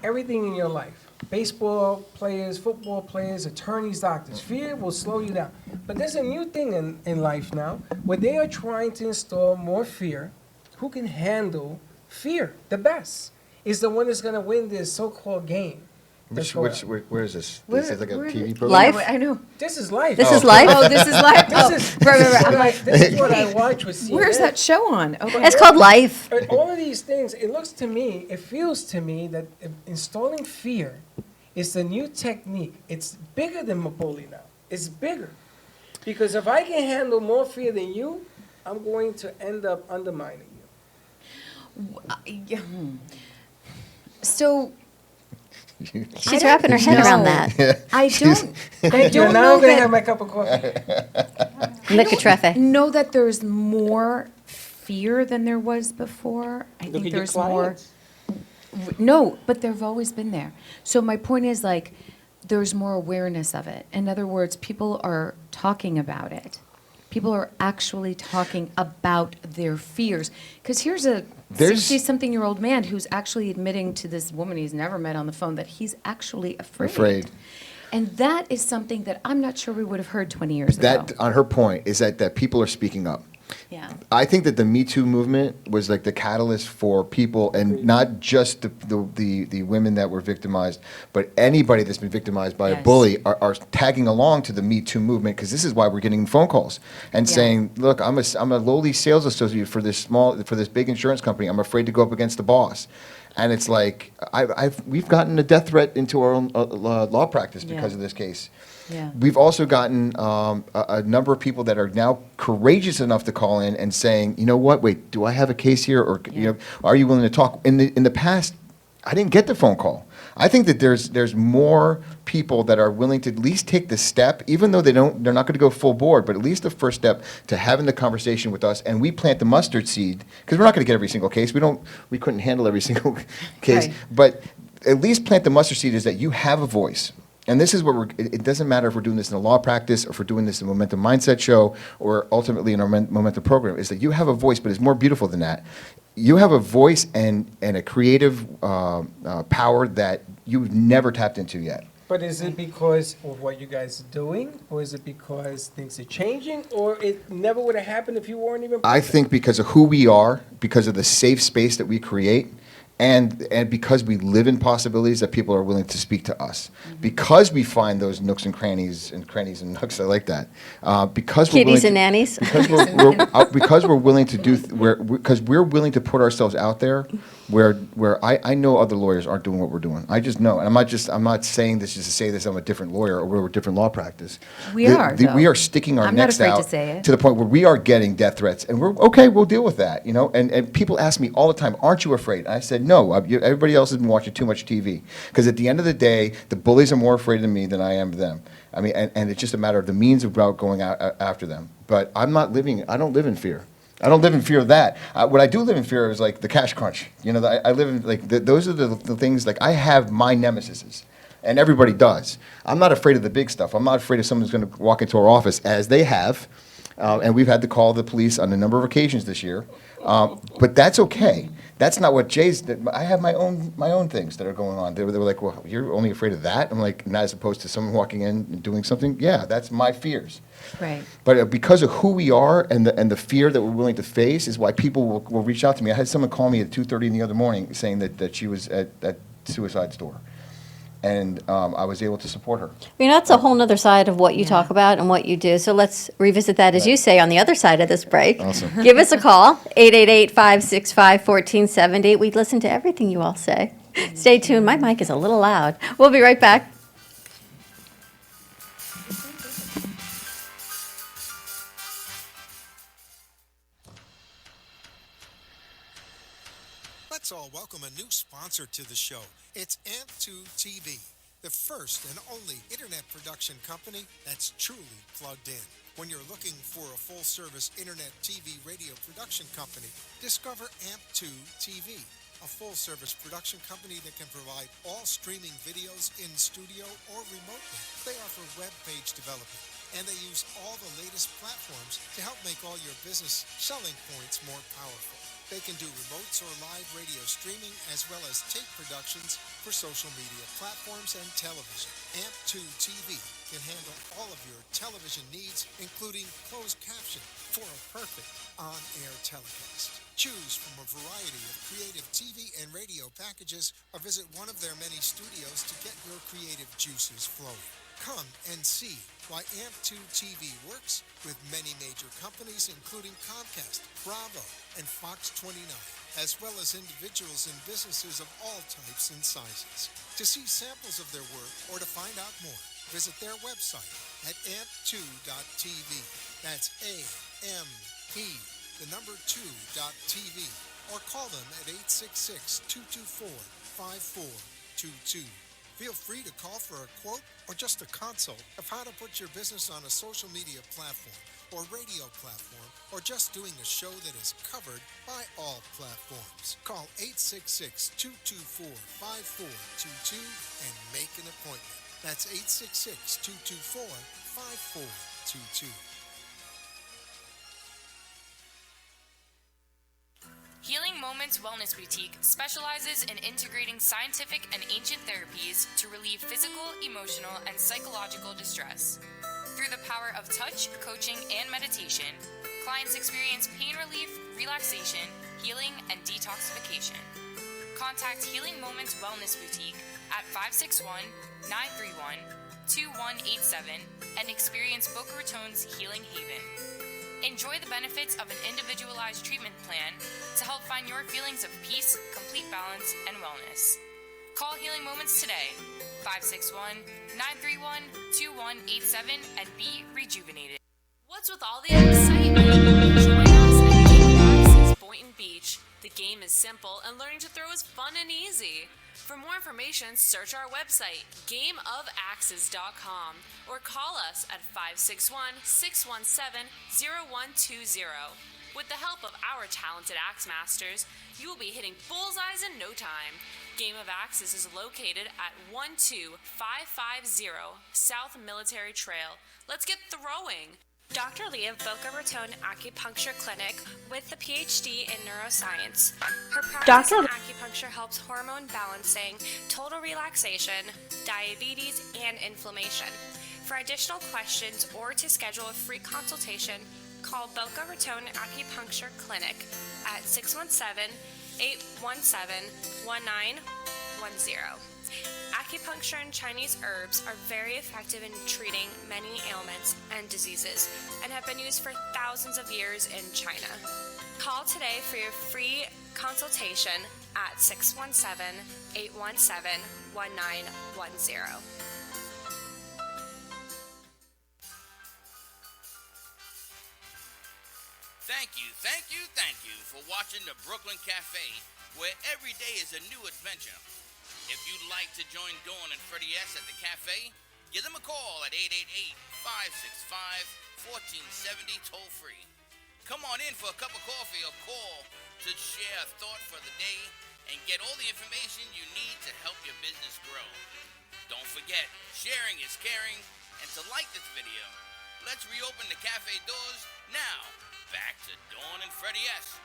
Speaker 3: everything in your life. Baseball players, football players, attorneys, doctors. Fear will slow you down. But there's a new thing in life now where they are trying to install more fear. Who can handle fear the best is the one that's going to win this so-called game.
Speaker 11: Where is this? This is like a TV program?
Speaker 4: Life?
Speaker 10: I know.
Speaker 3: This is life.
Speaker 4: This is life?
Speaker 10: Oh, this is life.
Speaker 3: This is,
Speaker 10: right.
Speaker 3: this is
Speaker 10: I'm
Speaker 3: what I-
Speaker 10: like,
Speaker 3: this is what I watch with CNN.
Speaker 10: where's that show on? Okay.
Speaker 4: It's called Life.
Speaker 3: But all of these things, it looks to me, it feels to me that installing fear is the new technique. It's bigger than bully now. It's bigger. Because if I can handle more fear than you, I'm going to end up undermining you.
Speaker 10: So
Speaker 4: She's wrapping her head around that.
Speaker 10: I don't. I
Speaker 3: Thank you.
Speaker 10: don't
Speaker 3: Now
Speaker 10: know
Speaker 3: I'm going to
Speaker 10: that.
Speaker 3: have my cup of coffee.
Speaker 4: Mequetrefe.
Speaker 10: Know that there's more fear than there was before. I
Speaker 3: Look
Speaker 10: think
Speaker 3: at your
Speaker 10: there's more.
Speaker 3: clients.
Speaker 10: No, but they've always been there. So my point is like, there's more awareness of it. In other words, people are talking about it. People are actually talking about their fears. Because here's a 60-something-year-old man who's actually admitting to this woman he's never met on the phone that he's actually afraid. And that is something that I'm not sure we would have heard 20 years ago.
Speaker 11: That, on her point, is that people are speaking up.
Speaker 10: Yeah.
Speaker 11: I think that the Me Too movement was like the catalyst for people, and not just the women that were victimized, but anybody that's been victimized by a bully are tagging along to the Me Too movement, because this is why we're getting phone calls and saying, look, I'm a lowly sales associate for this big insurance company. I'm afraid to go up against the boss. And it's like, we've gotten a death threat into our own law practice because of this case.
Speaker 10: Yeah.
Speaker 11: We've also gotten a number of people that are now courageous enough to call in and saying, you know what, wait, do I have a case here? Or you know, are you willing to talk? In the past, I didn't get the phone call. I think that there's more people that are willing to at least take the step, even though they're not going to go full board, but at least the first step to having the conversation with us, and we plant the mustard seed, because we're not going to get every single case. We couldn't handle every single case,
Speaker 10: Right.
Speaker 11: but at least plant the mustard seed is that you have a voice. And this is what it doesn't matter if we're doing this in a law practice or if we're doing this in a Momentum Mindset show or ultimately in our Momentum program, is that you have a voice, but it's more beautiful than that. You have a voice and a creative power that you've never tapped into yet.
Speaker 3: But is it because of what you guys are doing, or is it because things are changing, or it never would have happened if you weren't even
Speaker 11: I think because of who we are, because of the safe space that we create, and because we live in possibilities that people are willing to speak to us, because we find those nooks and crannies and nooks. I like that. Because we're
Speaker 4: Kitties
Speaker 11: willing
Speaker 4: and nannies.
Speaker 11: because we're willing to do because we're willing to put ourselves out there, where I know other lawyers aren't doing what we're doing. I just know, and I'm not saying this just to say this. I'm a different lawyer or we're a different law practice.
Speaker 10: We are, though.
Speaker 11: We are sticking our
Speaker 10: I'm not
Speaker 11: necks
Speaker 10: afraid to
Speaker 11: out
Speaker 10: say it.
Speaker 11: to the point where we are getting death threats, and we're okay. We'll deal with that, you know. And people ask me all the time, "Aren't you afraid?" And I said, "No. Everybody else has been watching too much TV, because at the end of the day, the bullies are more afraid of me than I am of them. I mean, and it's just a matter of the means about going out after them. But I don't live in fear. I don't live in fear of that. What I do live in fear of is like the cash crunch. You know, I live in like those are the things. Like I have my nemesises, and everybody does. I'm not afraid of the big stuff. I'm not afraid of someone's going to walk into our office, as they have, and we've had to call the police on a number of occasions this year. But that's okay. That's not what Jay's. I have my own things that are going on. They were like, well, you're only afraid of that? I'm like, not as opposed to someone walking in and doing something. Yeah, that's my fears.
Speaker 10: Right.
Speaker 11: But because of who we are and the fear that we're willing to face is why people will reach out to me. I had someone call me at 2:30 in the other morning saying that she was at that suicide store. And I was able to support her.
Speaker 4: You know, that's a whole other side of what you talk about and what you do. So let's revisit that, as you say, on the other side of this break.
Speaker 11: Awesome.
Speaker 4: Give us a call, 888-565-1470. We listen to everything you all say. Stay tuned. My mic is a little loud. We'll be right back.
Speaker 12: Let's all welcome a new sponsor to the show. It's AMP2 TV, the first and only internet production company that's truly plugged in. When you're looking for a full-service internet TV radio production company, discover AMP2 TV, a full-service production company that can provide all streaming videos in studio or remotely. They offer web page development, and they use all the latest platforms to help make all your business selling points more powerful. They can do remotes or live radio streaming, as well as tape productions for social media platforms and television. AMP2 TV can handle all of your television needs, including closed caption for a perfect on-air telecast. Choose from a variety of creative TV and radio packages, or visit one of their many studios to get your creative juices flowing. Come and see why AMP2 TV works with many major companies, including Comcast, Bravo, and Fox 29, as well as individuals and businesses of all types and sizes. To see samples of their work or to find out more, visit their website, at amp2.tv. That's AMP, the number 2.tv. Or call them at 866-224-5422. Feel free to call for a quote or just a consult of how to put your business on a social media platform or radio platform, or just doing a show that is covered by all platforms. Call 866-224-5422 and make an appointment. That's 866-224-5422.
Speaker 13: Healing Moments Wellness Boutique specializes in integrating scientific and ancient therapies to relieve physical, emotional, and psychological distress. Through the power of touch, coaching, and meditation, clients experience pain relief, relaxation, healing, and detoxification. Contact Healing Moments Wellness Boutique at 561-931-2187 and experience Boca Raton's Healing Haven. Enjoy the benefits of an individualized treatment plan to help find your feelings of peace, complete balance, and wellness. Call Healing Moments today, 561-931-2187, and be rejuvenated.
Speaker 14: What's with all the excitement? Join us at Game of Axes Boynton Beach. The game is simple and learning to throw is fun and easy. For more information, search our website, gameofaxes.com, or call us at 561-617-0120. With the help of our talented axe masters, you will be hitting bullseyes in no time. Game of Axes is located at 12550 South Military Trail. Let's get throwing.
Speaker 15: Dr. Lee of Boca Raton Acupuncture Clinic with a PhD in neuroscience. Her practice in acupuncture helps hormone balancing, total relaxation, diabetes, and inflammation. For additional questions or to schedule a free consultation, call Boca Raton Acupuncture Clinic at 617-817-1910. Acupuncture and Chinese herbs are very effective in treating many ailments and diseases and have been used for thousands of years in China. Call today for your free consultation at 617-817-1910.
Speaker 1: Thank you for watching the Brooklyn Cafe, where every day is a new adventure. If you'd like to join Dawn and Freddie S. at the cafe, give them a call at 888-565-1470 toll-free. Come on in for a cup of coffee or call to share a thought for the day and get all the information you need to help your business grow. Don't forget, sharing is caring, and to like this video. Let's reopen the cafe doors now. Back to Dawn and Freddie S.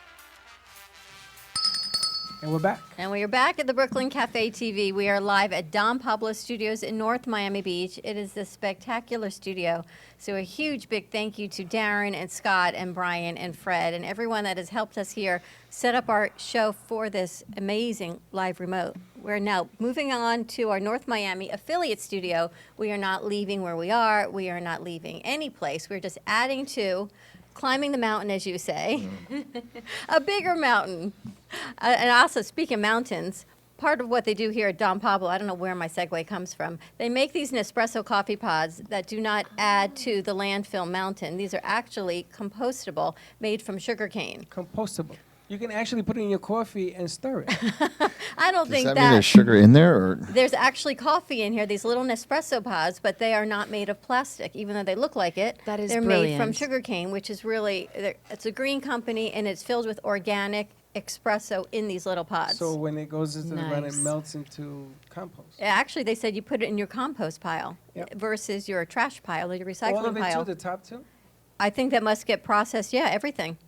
Speaker 3: And we're back.
Speaker 4: And we are back at the Brooklyn Cafe TV. We are live at Don Pablo Studios in North Miami Beach. It is this spectacular studio. So a huge big thank you to Darren and Scott and Brian and Fred and everyone that has helped us here set up our show for this amazing live remote. We're now moving on to our North Miami affiliate studio. We are not leaving where we are. We are not leaving any place. We're just adding to climbing the mountain, as you say, a bigger mountain. And also, speaking of mountains, part of what they do here at Don Pablo, I don't know where my segue comes from, they make these Nespresso coffee pods that do not add to the landfill mountain. These are actually compostable, made from sugarcane.
Speaker 3: Compostable. You can actually put it in your coffee and stir it.
Speaker 4: I don't think
Speaker 11: Does that mean there's sugar in there? Or?
Speaker 4: There's actually coffee in here, these little Nespresso pods, but they are not made of plastic, even though they look like it.
Speaker 10: That is
Speaker 4: They're
Speaker 10: brilliant.
Speaker 4: made from sugarcane, which is really, it's a green company, and it's filled with organic espresso in these little pods.
Speaker 3: So when it goes into the ground, it
Speaker 4: Nice.
Speaker 3: melts into compost.
Speaker 4: Actually, they said you put it in your compost pile versus your trash pile or your recycling
Speaker 3: All of it
Speaker 4: pile.
Speaker 3: too, the top two?
Speaker 4: I think that must get processed. Yeah, everything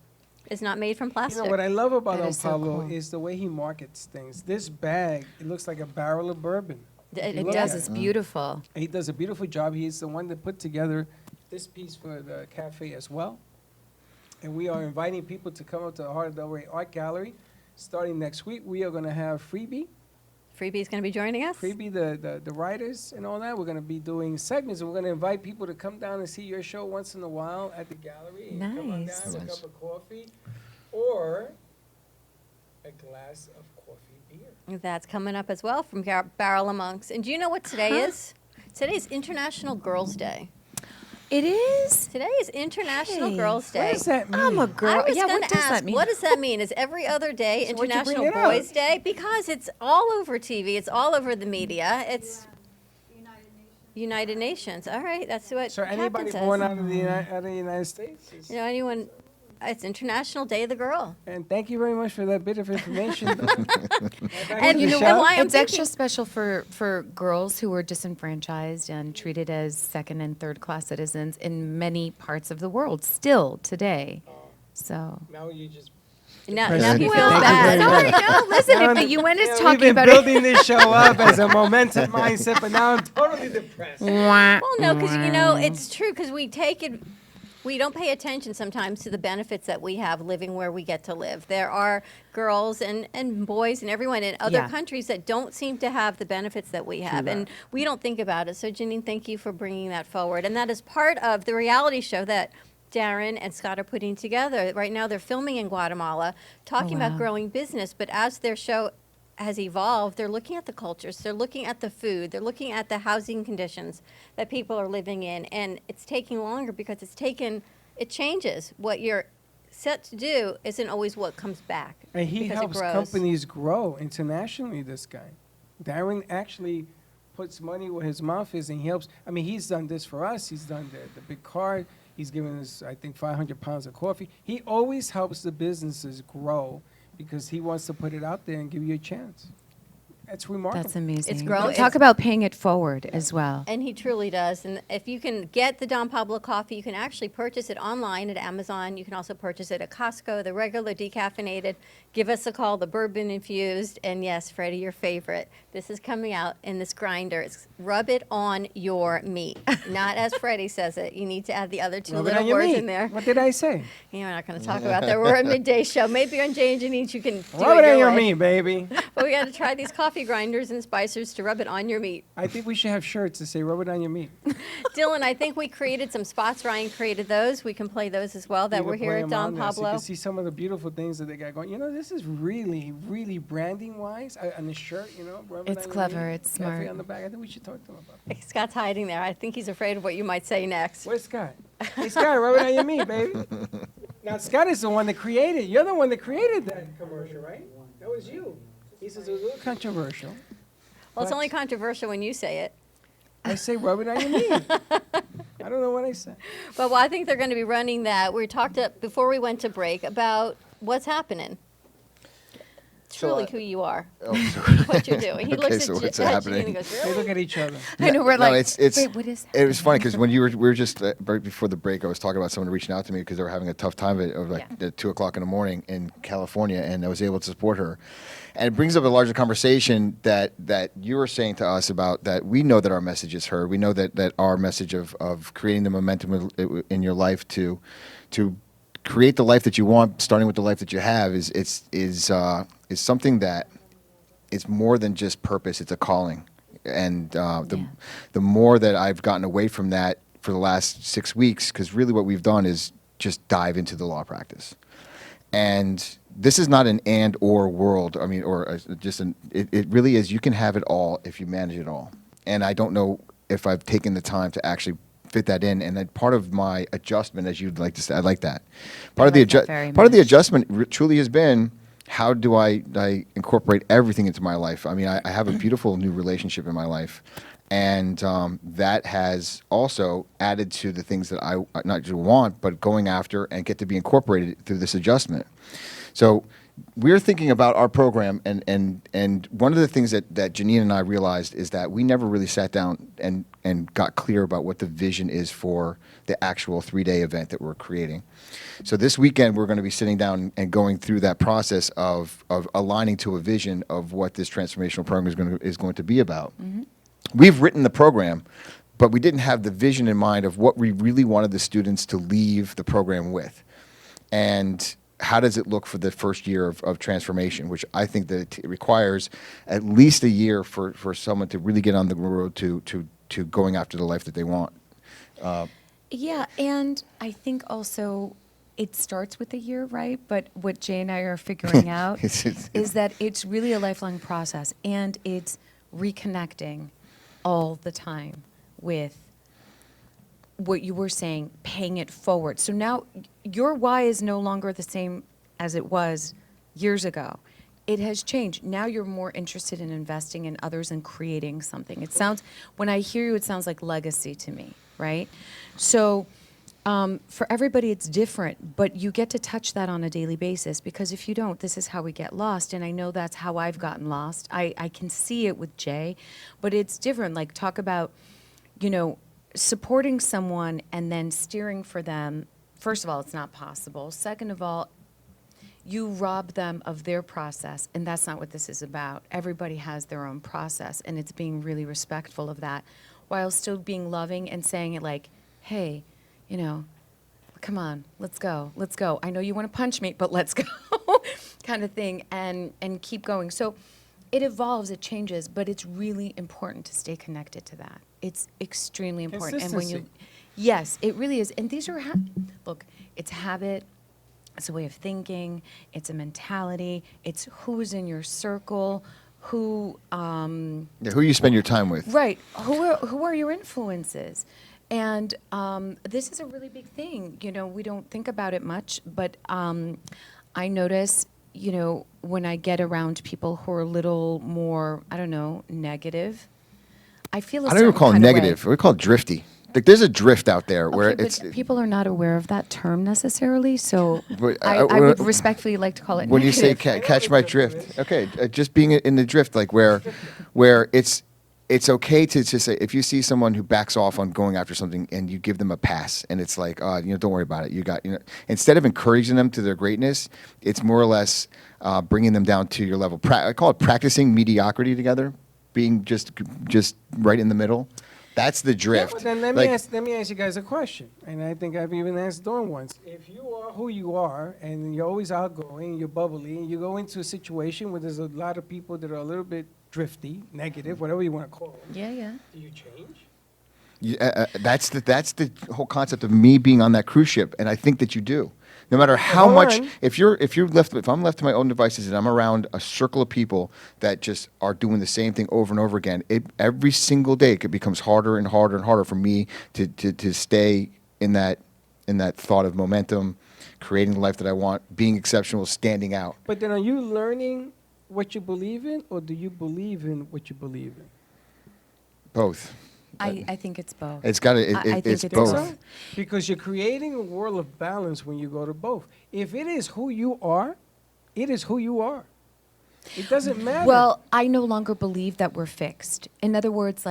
Speaker 4: is not made from plastic.
Speaker 3: You know, what I love about
Speaker 4: That
Speaker 3: Don
Speaker 4: is so
Speaker 3: Pablo
Speaker 4: cool.
Speaker 3: is the way he markets things. This bag, it looks like a barrel of bourbon. If you
Speaker 10: It
Speaker 3: look
Speaker 10: does.
Speaker 3: at
Speaker 10: It's beautiful.
Speaker 3: He does a beautiful job. He's the one that put together this piece for the cafe as well. And we are inviting people to come up to the Heart of Delray Art Gallery. Starting next week, we are going to have Freebie.
Speaker 4: Freebie's going to be joining us?
Speaker 3: Freebie, the writers and all that. We're going to be doing segments. We're going to invite people to come down and see your show once in a while at the gallery. And come on down,
Speaker 4: Nice.
Speaker 3: have a cup of coffee or a glass of coffee beer.
Speaker 4: That's coming up as well from Barrel of Monks. And do you know what today is? Today is International Girls' Day.
Speaker 10: It is?
Speaker 4: Today is International
Speaker 10: Hey,
Speaker 4: Girls' Day.
Speaker 3: What does that mean?
Speaker 10: I'm a girl.
Speaker 4: I was
Speaker 10: Yeah,
Speaker 4: going
Speaker 10: what
Speaker 4: to
Speaker 10: does
Speaker 4: ask,
Speaker 10: that mean?
Speaker 4: what does that mean? Is every other day
Speaker 3: So why'd you bring
Speaker 4: International
Speaker 3: it up?
Speaker 4: Boys' Day? Because it's all over TV. It's all over the media. It's United Nations. All right, that's what
Speaker 3: So
Speaker 4: Captain
Speaker 3: anybody
Speaker 4: says.
Speaker 3: born out of the United States?
Speaker 4: You know, anyone? It's International Day of the Girl.
Speaker 3: And thank you very much for that bit of information.
Speaker 4: And you know
Speaker 3: Michelle?
Speaker 4: why I'm
Speaker 10: It's extra
Speaker 4: thinking-
Speaker 10: special for girls who were disenfranchised and treated as second and third class citizens in many parts of the world still today. So
Speaker 3: Now you just.
Speaker 4: Now
Speaker 3: President.
Speaker 4: he feels
Speaker 3: Thank you
Speaker 4: bad.
Speaker 3: very much.
Speaker 10: no, listen,
Speaker 3: Now
Speaker 10: if the
Speaker 3: I'm-
Speaker 10: UN is
Speaker 3: yeah,
Speaker 10: talking
Speaker 3: we've been
Speaker 10: about
Speaker 3: building this show up as a momentum mindset, but now I'm totally depressed.
Speaker 4: Well, no, because you know it's true. Because we don't pay attention sometimes to the benefits that we have living where we get to live. There are girls and boys and everyone in other
Speaker 10: Yeah.
Speaker 4: countries that don't seem to have the benefits that we have, and we don't think about it. So, Janine, thank you for bringing that forward, and that is part of the reality show that Darren and Scott are putting together. Right now, they're filming in Guatemala, talking about
Speaker 10: wow.
Speaker 4: growing business, but as their show has evolved, they're looking at the cultures, they're looking at the food, they're looking at the housing conditions that people are living in, and it's taking longer because it changes. What you're set to do isn't always what comes back.
Speaker 3: And he
Speaker 4: because it
Speaker 3: helps
Speaker 4: grows.
Speaker 3: companies grow internationally, this guy. Darren actually puts money where his mouth is, and he helps. I mean, he's done this for us. He's done the big card. He's given us, I think, 500 pounds of coffee. He always helps the businesses grow because he wants to put it out there and give you a chance. That's remarkable.
Speaker 10: that's amazing.
Speaker 4: It's growing.
Speaker 10: Talk about paying it forward as well.
Speaker 4: And he truly does. And if you can get the Don Pablo coffee, you can actually purchase it online at Amazon. You can also purchase it at Costco, the regular decaffeinated. Give us a call, the bourbon infused. And yes, Freddie, your favorite. This is coming out in this grinder. It's rub it on your meat. Not as Freddie says it. You need to add the other two
Speaker 3: Rub it
Speaker 4: little
Speaker 3: on your
Speaker 4: words
Speaker 3: meat.
Speaker 4: in there.
Speaker 3: What did I say?
Speaker 4: You're not going to talk about that. We're a midday show. Maybe on Jay and Janine's you can do
Speaker 3: Rub
Speaker 4: it
Speaker 3: it on
Speaker 4: your
Speaker 3: your
Speaker 4: way.
Speaker 3: meat, baby.
Speaker 4: But we got to try these coffee grinders and spicers to rub it on your meat.
Speaker 3: I think we should have shirts that say "Rub it on your meat."
Speaker 4: Dylan, I think we created some spots. Ryan created those. We can play those as well that
Speaker 3: You
Speaker 4: we're
Speaker 3: can
Speaker 4: here
Speaker 3: play
Speaker 4: at
Speaker 3: 'em
Speaker 4: Don
Speaker 3: on there so you
Speaker 4: Pablo.
Speaker 3: can see some of the beautiful things that they got going. You know, this is really, really branding-wise. On the shirt, you know. Rub it
Speaker 10: It's
Speaker 3: on your
Speaker 10: clever,
Speaker 3: meat,
Speaker 10: it's
Speaker 3: cafe
Speaker 10: smart.
Speaker 3: on the back. I think we should talk to him about that.
Speaker 4: Scott's hiding there. I think he's afraid of what you might say next.
Speaker 3: Where's Scott? Hey, Scott, rub it on your meat, baby. Now, Scott is the one that created. You're the one that created that commercial, right? That was you. He says it was a little controversial.
Speaker 4: Well, it's only controversial when you say it.
Speaker 3: I say rub it on your meat. I don't know what I said.
Speaker 4: But I think they're going to be running that. We talked before we went to break about what's happening. Truly who you are. What you're doing. He
Speaker 11: Okay,
Speaker 4: looks
Speaker 11: so
Speaker 4: at
Speaker 11: what's
Speaker 4: Janine
Speaker 11: happening?
Speaker 4: and goes,
Speaker 3: They
Speaker 4: really?
Speaker 3: look at each other.
Speaker 10: I know, we're
Speaker 11: No,
Speaker 10: like,
Speaker 11: it's
Speaker 10: wait, what is
Speaker 11: it was funny because when we were just right before the break, I was talking about someone reaching out to me because they were having a tough time of like at 2:00 in the morning in California, and I was able to support her. And it brings up a larger conversation that you were saying to us about that we know that our message is heard. We know that our message of creating the momentum in your life to create the life that you want, starting with the life that you have, is something that it's more than just purpose. It's a calling. And the more that I've gotten away from that for the last 6 weeks, because really what we've done is just dive into the law practice. And this is not an and or world. I mean, it really is. You can have it all if you manage it all. And I don't know if I've taken the time to actually fit that in. And that part of my adjustment, as you'd like to say, I like that. Part of the adjustment truly has been, how do I incorporate everything into my life? I mean, I have a beautiful new relationship in my life, and that has also added to the things that I not just want, but going after and get to be incorporated through this adjustment. So we're thinking about our program, and one of the things that Janine and I realized is that we never really sat down and got clear about what the vision is for the actual 3-day event that we're creating. So this weekend, we're going to be sitting down and going through that process of aligning to a vision of what this transformational program is going to be about. Mm-hmm. We've written the program, but we didn't have the vision in mind of what we really wanted the students to leave the program with. And how does it look for the first year of transformation, which I think that it requires at least a year for someone to really get on the road to going after the life that they want.
Speaker 10: Yeah, and I think also it starts with a year, right? But what Jay and I are figuring out is that it's really a lifelong process, and it's reconnecting all the time with what you were saying, paying it forward. So now your why is no longer the same as it was years ago. It has changed. Now you're more interested in investing in others and creating something. It sounds, when I hear you, it sounds like legacy to me, right? So for everybody, it's different, but you get to touch that on a daily basis, because if you don't, this is how we get lost. And I know that's how I've gotten lost. I can see it with Jay, but it's different. Like, talk about, supporting someone and then steering for them. First of all, it's not possible. Second of all, you rob them of their process, and that's not what this is about. Everybody has their own process, and it's being really respectful of that, while still being loving and saying it like, hey, come on, let's go. I know you want to punch me, but let's go, kind of thing, and keep going. So it evolves, it changes, but it's really important to stay connected to that. It's extremely important. And when yes, it really is. And these are, look, it's habit. It's a way of thinking. It's a mentality. It's who's in your circle, who
Speaker 11: you spend your time with.
Speaker 10: Right. Who are your influences? And this is a really big thing. We don't think about it much, but I notice, when I get around people who are a little more, I don't know, negative, I feel
Speaker 11: I don't even call it negative.
Speaker 10: Way.
Speaker 11: We call it drifty. Like, there's a drift out there where
Speaker 10: but
Speaker 11: it's
Speaker 10: people are not aware of that term necessarily, so
Speaker 11: but,
Speaker 10: I would respectfully like to call it
Speaker 11: when
Speaker 10: negative.
Speaker 11: you say catch my drift. Okay, just being in the drift, like where it's okay to just say, if you see someone who backs off on going after something and you give them a pass, and it's like, don't worry about it. You got, instead of encouraging them to their greatness, it's more or less bringing them down to your level. I call it practicing mediocrity together, being just right in the middle. That's the drift.
Speaker 3: Yeah, then let me ask you guys a question, and I think I've even asked Dawn once. If you are who you are, and you're always outgoing, you're bubbly, and you go into a situation where there's a lot of people that are a little bit drifty, negative, whatever you want to call them.
Speaker 10: Yeah.
Speaker 3: Do you change?
Speaker 11: That's the whole concept of me being on that cruise ship, and I think that you do. No matter how much, if I'm left to my own devices and I'm around a circle of people that just are doing the same thing over and over again, every single day it becomes harder and harder and harder for me to stay in that thought of momentum, creating the life that I want, being exceptional, standing out.
Speaker 3: But then, are you learning what you believe in, or do you believe in what you believe in?
Speaker 11: Both.
Speaker 10: I think it's both.
Speaker 11: It's got to. It's both.
Speaker 3: So? Because you're creating a world of balance when you go to both. If it is who you are, it is who you are. It doesn't matter.
Speaker 10: Well, I no longer believe that we're fixed. In other words,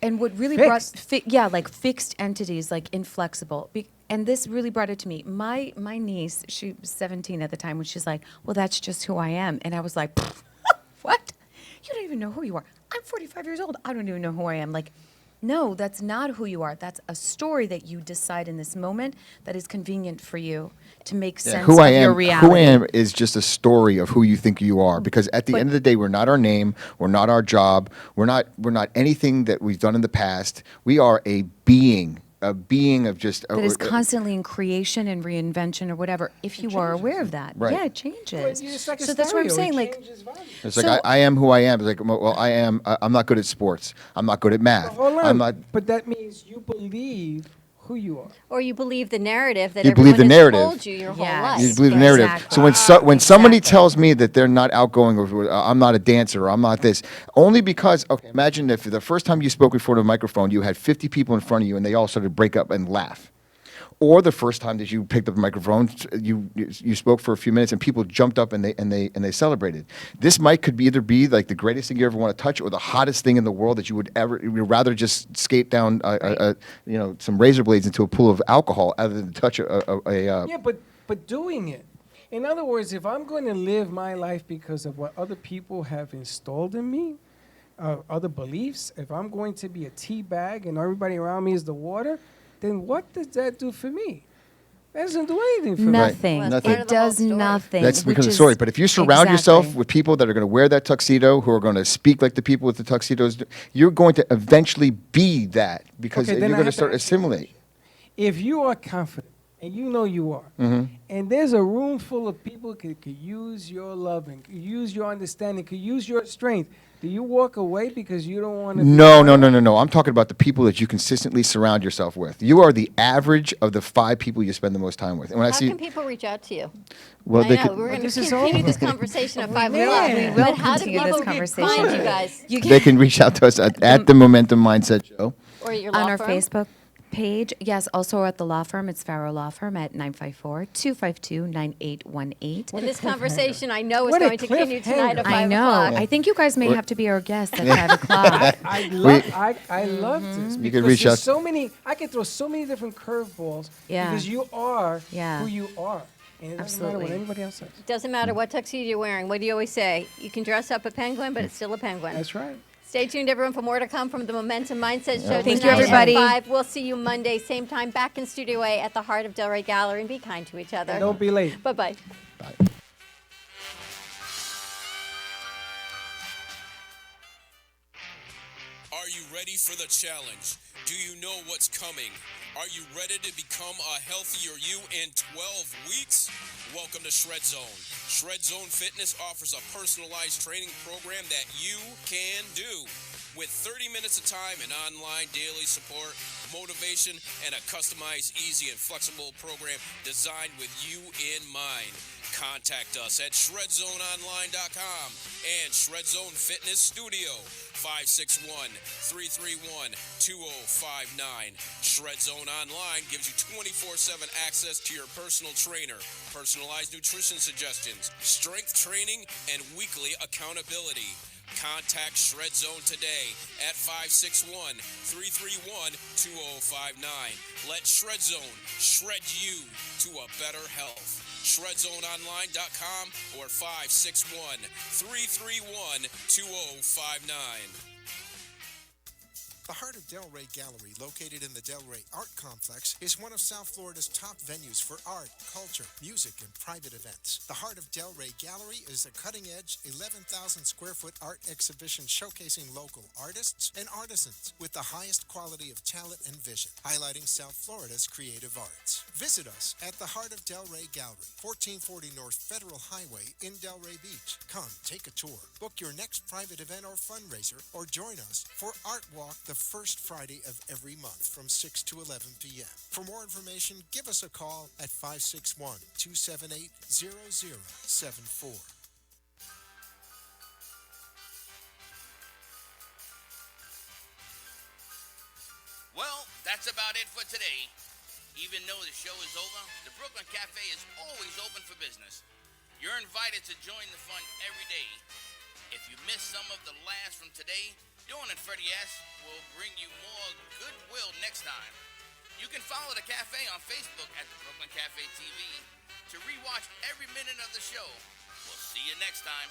Speaker 10: and what really
Speaker 3: fixed.
Speaker 10: brought fixed entities, like inflexible. And this really brought it to me. My niece, she was 17 at the time, when she's like, well, that's just who I am. And I was like, what? You don't even know who you are. I'm 45 years old. I don't even know who I am. Like, no, that's not who you are. That's a story that you decide in this moment that is convenient for you to make sense of your reality.
Speaker 11: Who I am is just a story of who you think you are. Because at the end of the day, we're not our name. We're not our job. We're not anything that we've done in the past. We are a being of just
Speaker 10: that is constantly in creation and reinvention or whatever. If you are aware of that,
Speaker 11: right.
Speaker 10: Yeah, it changes.
Speaker 3: It's like
Speaker 10: so that's what I'm saying.
Speaker 11: It's like I am who I am. It's like, well, I am. I'm not good at sports. I'm not good at math.
Speaker 3: Hold on.
Speaker 11: I'm not.
Speaker 3: But that means you believe who you are,
Speaker 4: or you believe the narrative that
Speaker 11: you
Speaker 4: everyone
Speaker 11: believe the
Speaker 4: has
Speaker 11: narrative.
Speaker 4: told you your whole life.
Speaker 11: You believe the narrative.
Speaker 10: Exactly.
Speaker 11: So when somebody tells me that they're not outgoing, or I'm not a dancer, or I'm not this, only because, okay, imagine if the first time you spoke before the microphone, you had 50 people in front of you and they all started to break up and laugh. Or the first time that you picked up a microphone, you spoke for a few minutes and people jumped up and they celebrated. This mic could either be like the greatest thing you ever want to touch, or the hottest thing in the world that you'd rather just skate down some razor blades into a pool of alcohol other than touch
Speaker 3: Yeah, but doing it. In other words, if I'm going to live my life because of what other people have installed in me, other beliefs, if I'm going to be a tea bag and everybody around me is the water, then what does that do for me? That doesn't do anything for
Speaker 10: nothing.
Speaker 3: me.
Speaker 11: Nothing.
Speaker 10: It does nothing.
Speaker 11: That's because of the story. But if you surround yourself with people that are going to wear that tuxedo, who are going to speak like the people with the tuxedos, you're going to eventually be that, because you're going to start assimilate.
Speaker 3: If you are confident, and you know you are, and there's a room full of people could use your loving, could use your understanding, could use your strength, Do you walk away because you don't want to?
Speaker 11: No. I'm talking about the people that you consistently surround yourself with. You are the average of the 5 people you spend the most time with. And when
Speaker 4: How
Speaker 11: I see,
Speaker 4: can people reach out to you?
Speaker 11: well,
Speaker 4: I
Speaker 11: they
Speaker 4: know
Speaker 11: could,
Speaker 4: we're going
Speaker 3: This
Speaker 4: to
Speaker 3: is
Speaker 4: continue
Speaker 3: over.
Speaker 4: this conversation at
Speaker 3: We
Speaker 4: 5
Speaker 3: will.
Speaker 4: o'clock.
Speaker 3: We
Speaker 10: will
Speaker 4: But how do
Speaker 10: continue
Speaker 4: people
Speaker 10: this conversation.
Speaker 4: find you guys
Speaker 11: they can reach out to us at the Momentum Mindset Show.
Speaker 4: or your law
Speaker 10: On our
Speaker 4: firm?
Speaker 10: Facebook page. Yes, also at the law firm. It's Farrow Law Firm at 954-252-9818.
Speaker 4: And this conversation, I know, is
Speaker 3: What a
Speaker 4: going to continue tonight at 5
Speaker 10: I know.
Speaker 4: o'clock.
Speaker 10: I think you guys may have to be our guests at 5 o'clock.
Speaker 3: I love this.
Speaker 11: You
Speaker 3: because
Speaker 11: can reach
Speaker 3: there's
Speaker 11: out.
Speaker 3: so many. I can throw so many different curveballs
Speaker 10: Yeah.
Speaker 3: because you are
Speaker 10: Yeah.
Speaker 3: who you are, and it doesn't matter what
Speaker 10: Absolutely.
Speaker 3: anybody else says.
Speaker 4: Doesn't matter what tuxedo you're wearing. What do you always say? You can dress up a penguin, but it's still a penguin.
Speaker 3: That's right.
Speaker 4: Stay tuned, everyone, for more to come from the Momentum Mindset Show.
Speaker 10: Thank you,
Speaker 4: tonight at
Speaker 10: everybody.
Speaker 4: 5. We'll see you Monday, same time, back in Studio A at the Heart of Delray Gallery. And be kind to each other.
Speaker 3: Don't be late.
Speaker 4: Bye-bye.
Speaker 16: Are you ready for the challenge? Do you know what's coming? Are you ready to become a healthier you in 12 weeks? Welcome to Shred Zone. Shred Zone Fitness offers a personalized training program that you can do. With 30 minutes of time and online daily support, motivation, and a customized, easy, and flexible program designed with you in mind. Contact us at ShredZoneOnline.com and Shred Zone Fitness Studio, 561-331-2059. Shred Zone Online gives you 24/7 access to your personal trainer, personalized nutrition suggestions, strength training, and weekly accountability. Contact Shred Zone today at 561-331-2059. Let Shred Zone shred you to a better health. ShredZoneOnline.com or 561-331-2059.
Speaker 12: The Heart of Delray Gallery, located in the Delray Art Complex, is one of South Florida's top venues for art, culture, music, and private events. The Heart of Delray Gallery is a cutting-edge, 11,000 square foot art exhibition showcasing local artists and artisans with the highest quality of talent and vision, highlighting South Florida's creative arts. Visit us at the Heart of Delray Gallery, 1440 North Federal Highway in Delray Beach. Come, take a tour, book your next private event or fundraiser, or join us for Art Walk the first Friday of every month from 6 to 11 p.m. For more information, give us a call at 561-278-0074.
Speaker 1: Well, that's about it for today. Even though the show is over, the Brooklyn Cafe is always open for business. You're invited to join the fun every day. If you missed some of the last from today, Dawn and Freddie S. will bring you more goodwill next time. You can follow the cafe on Facebook at the Brooklyn Cafe TV to rewatch every minute of the show. We'll see you next time.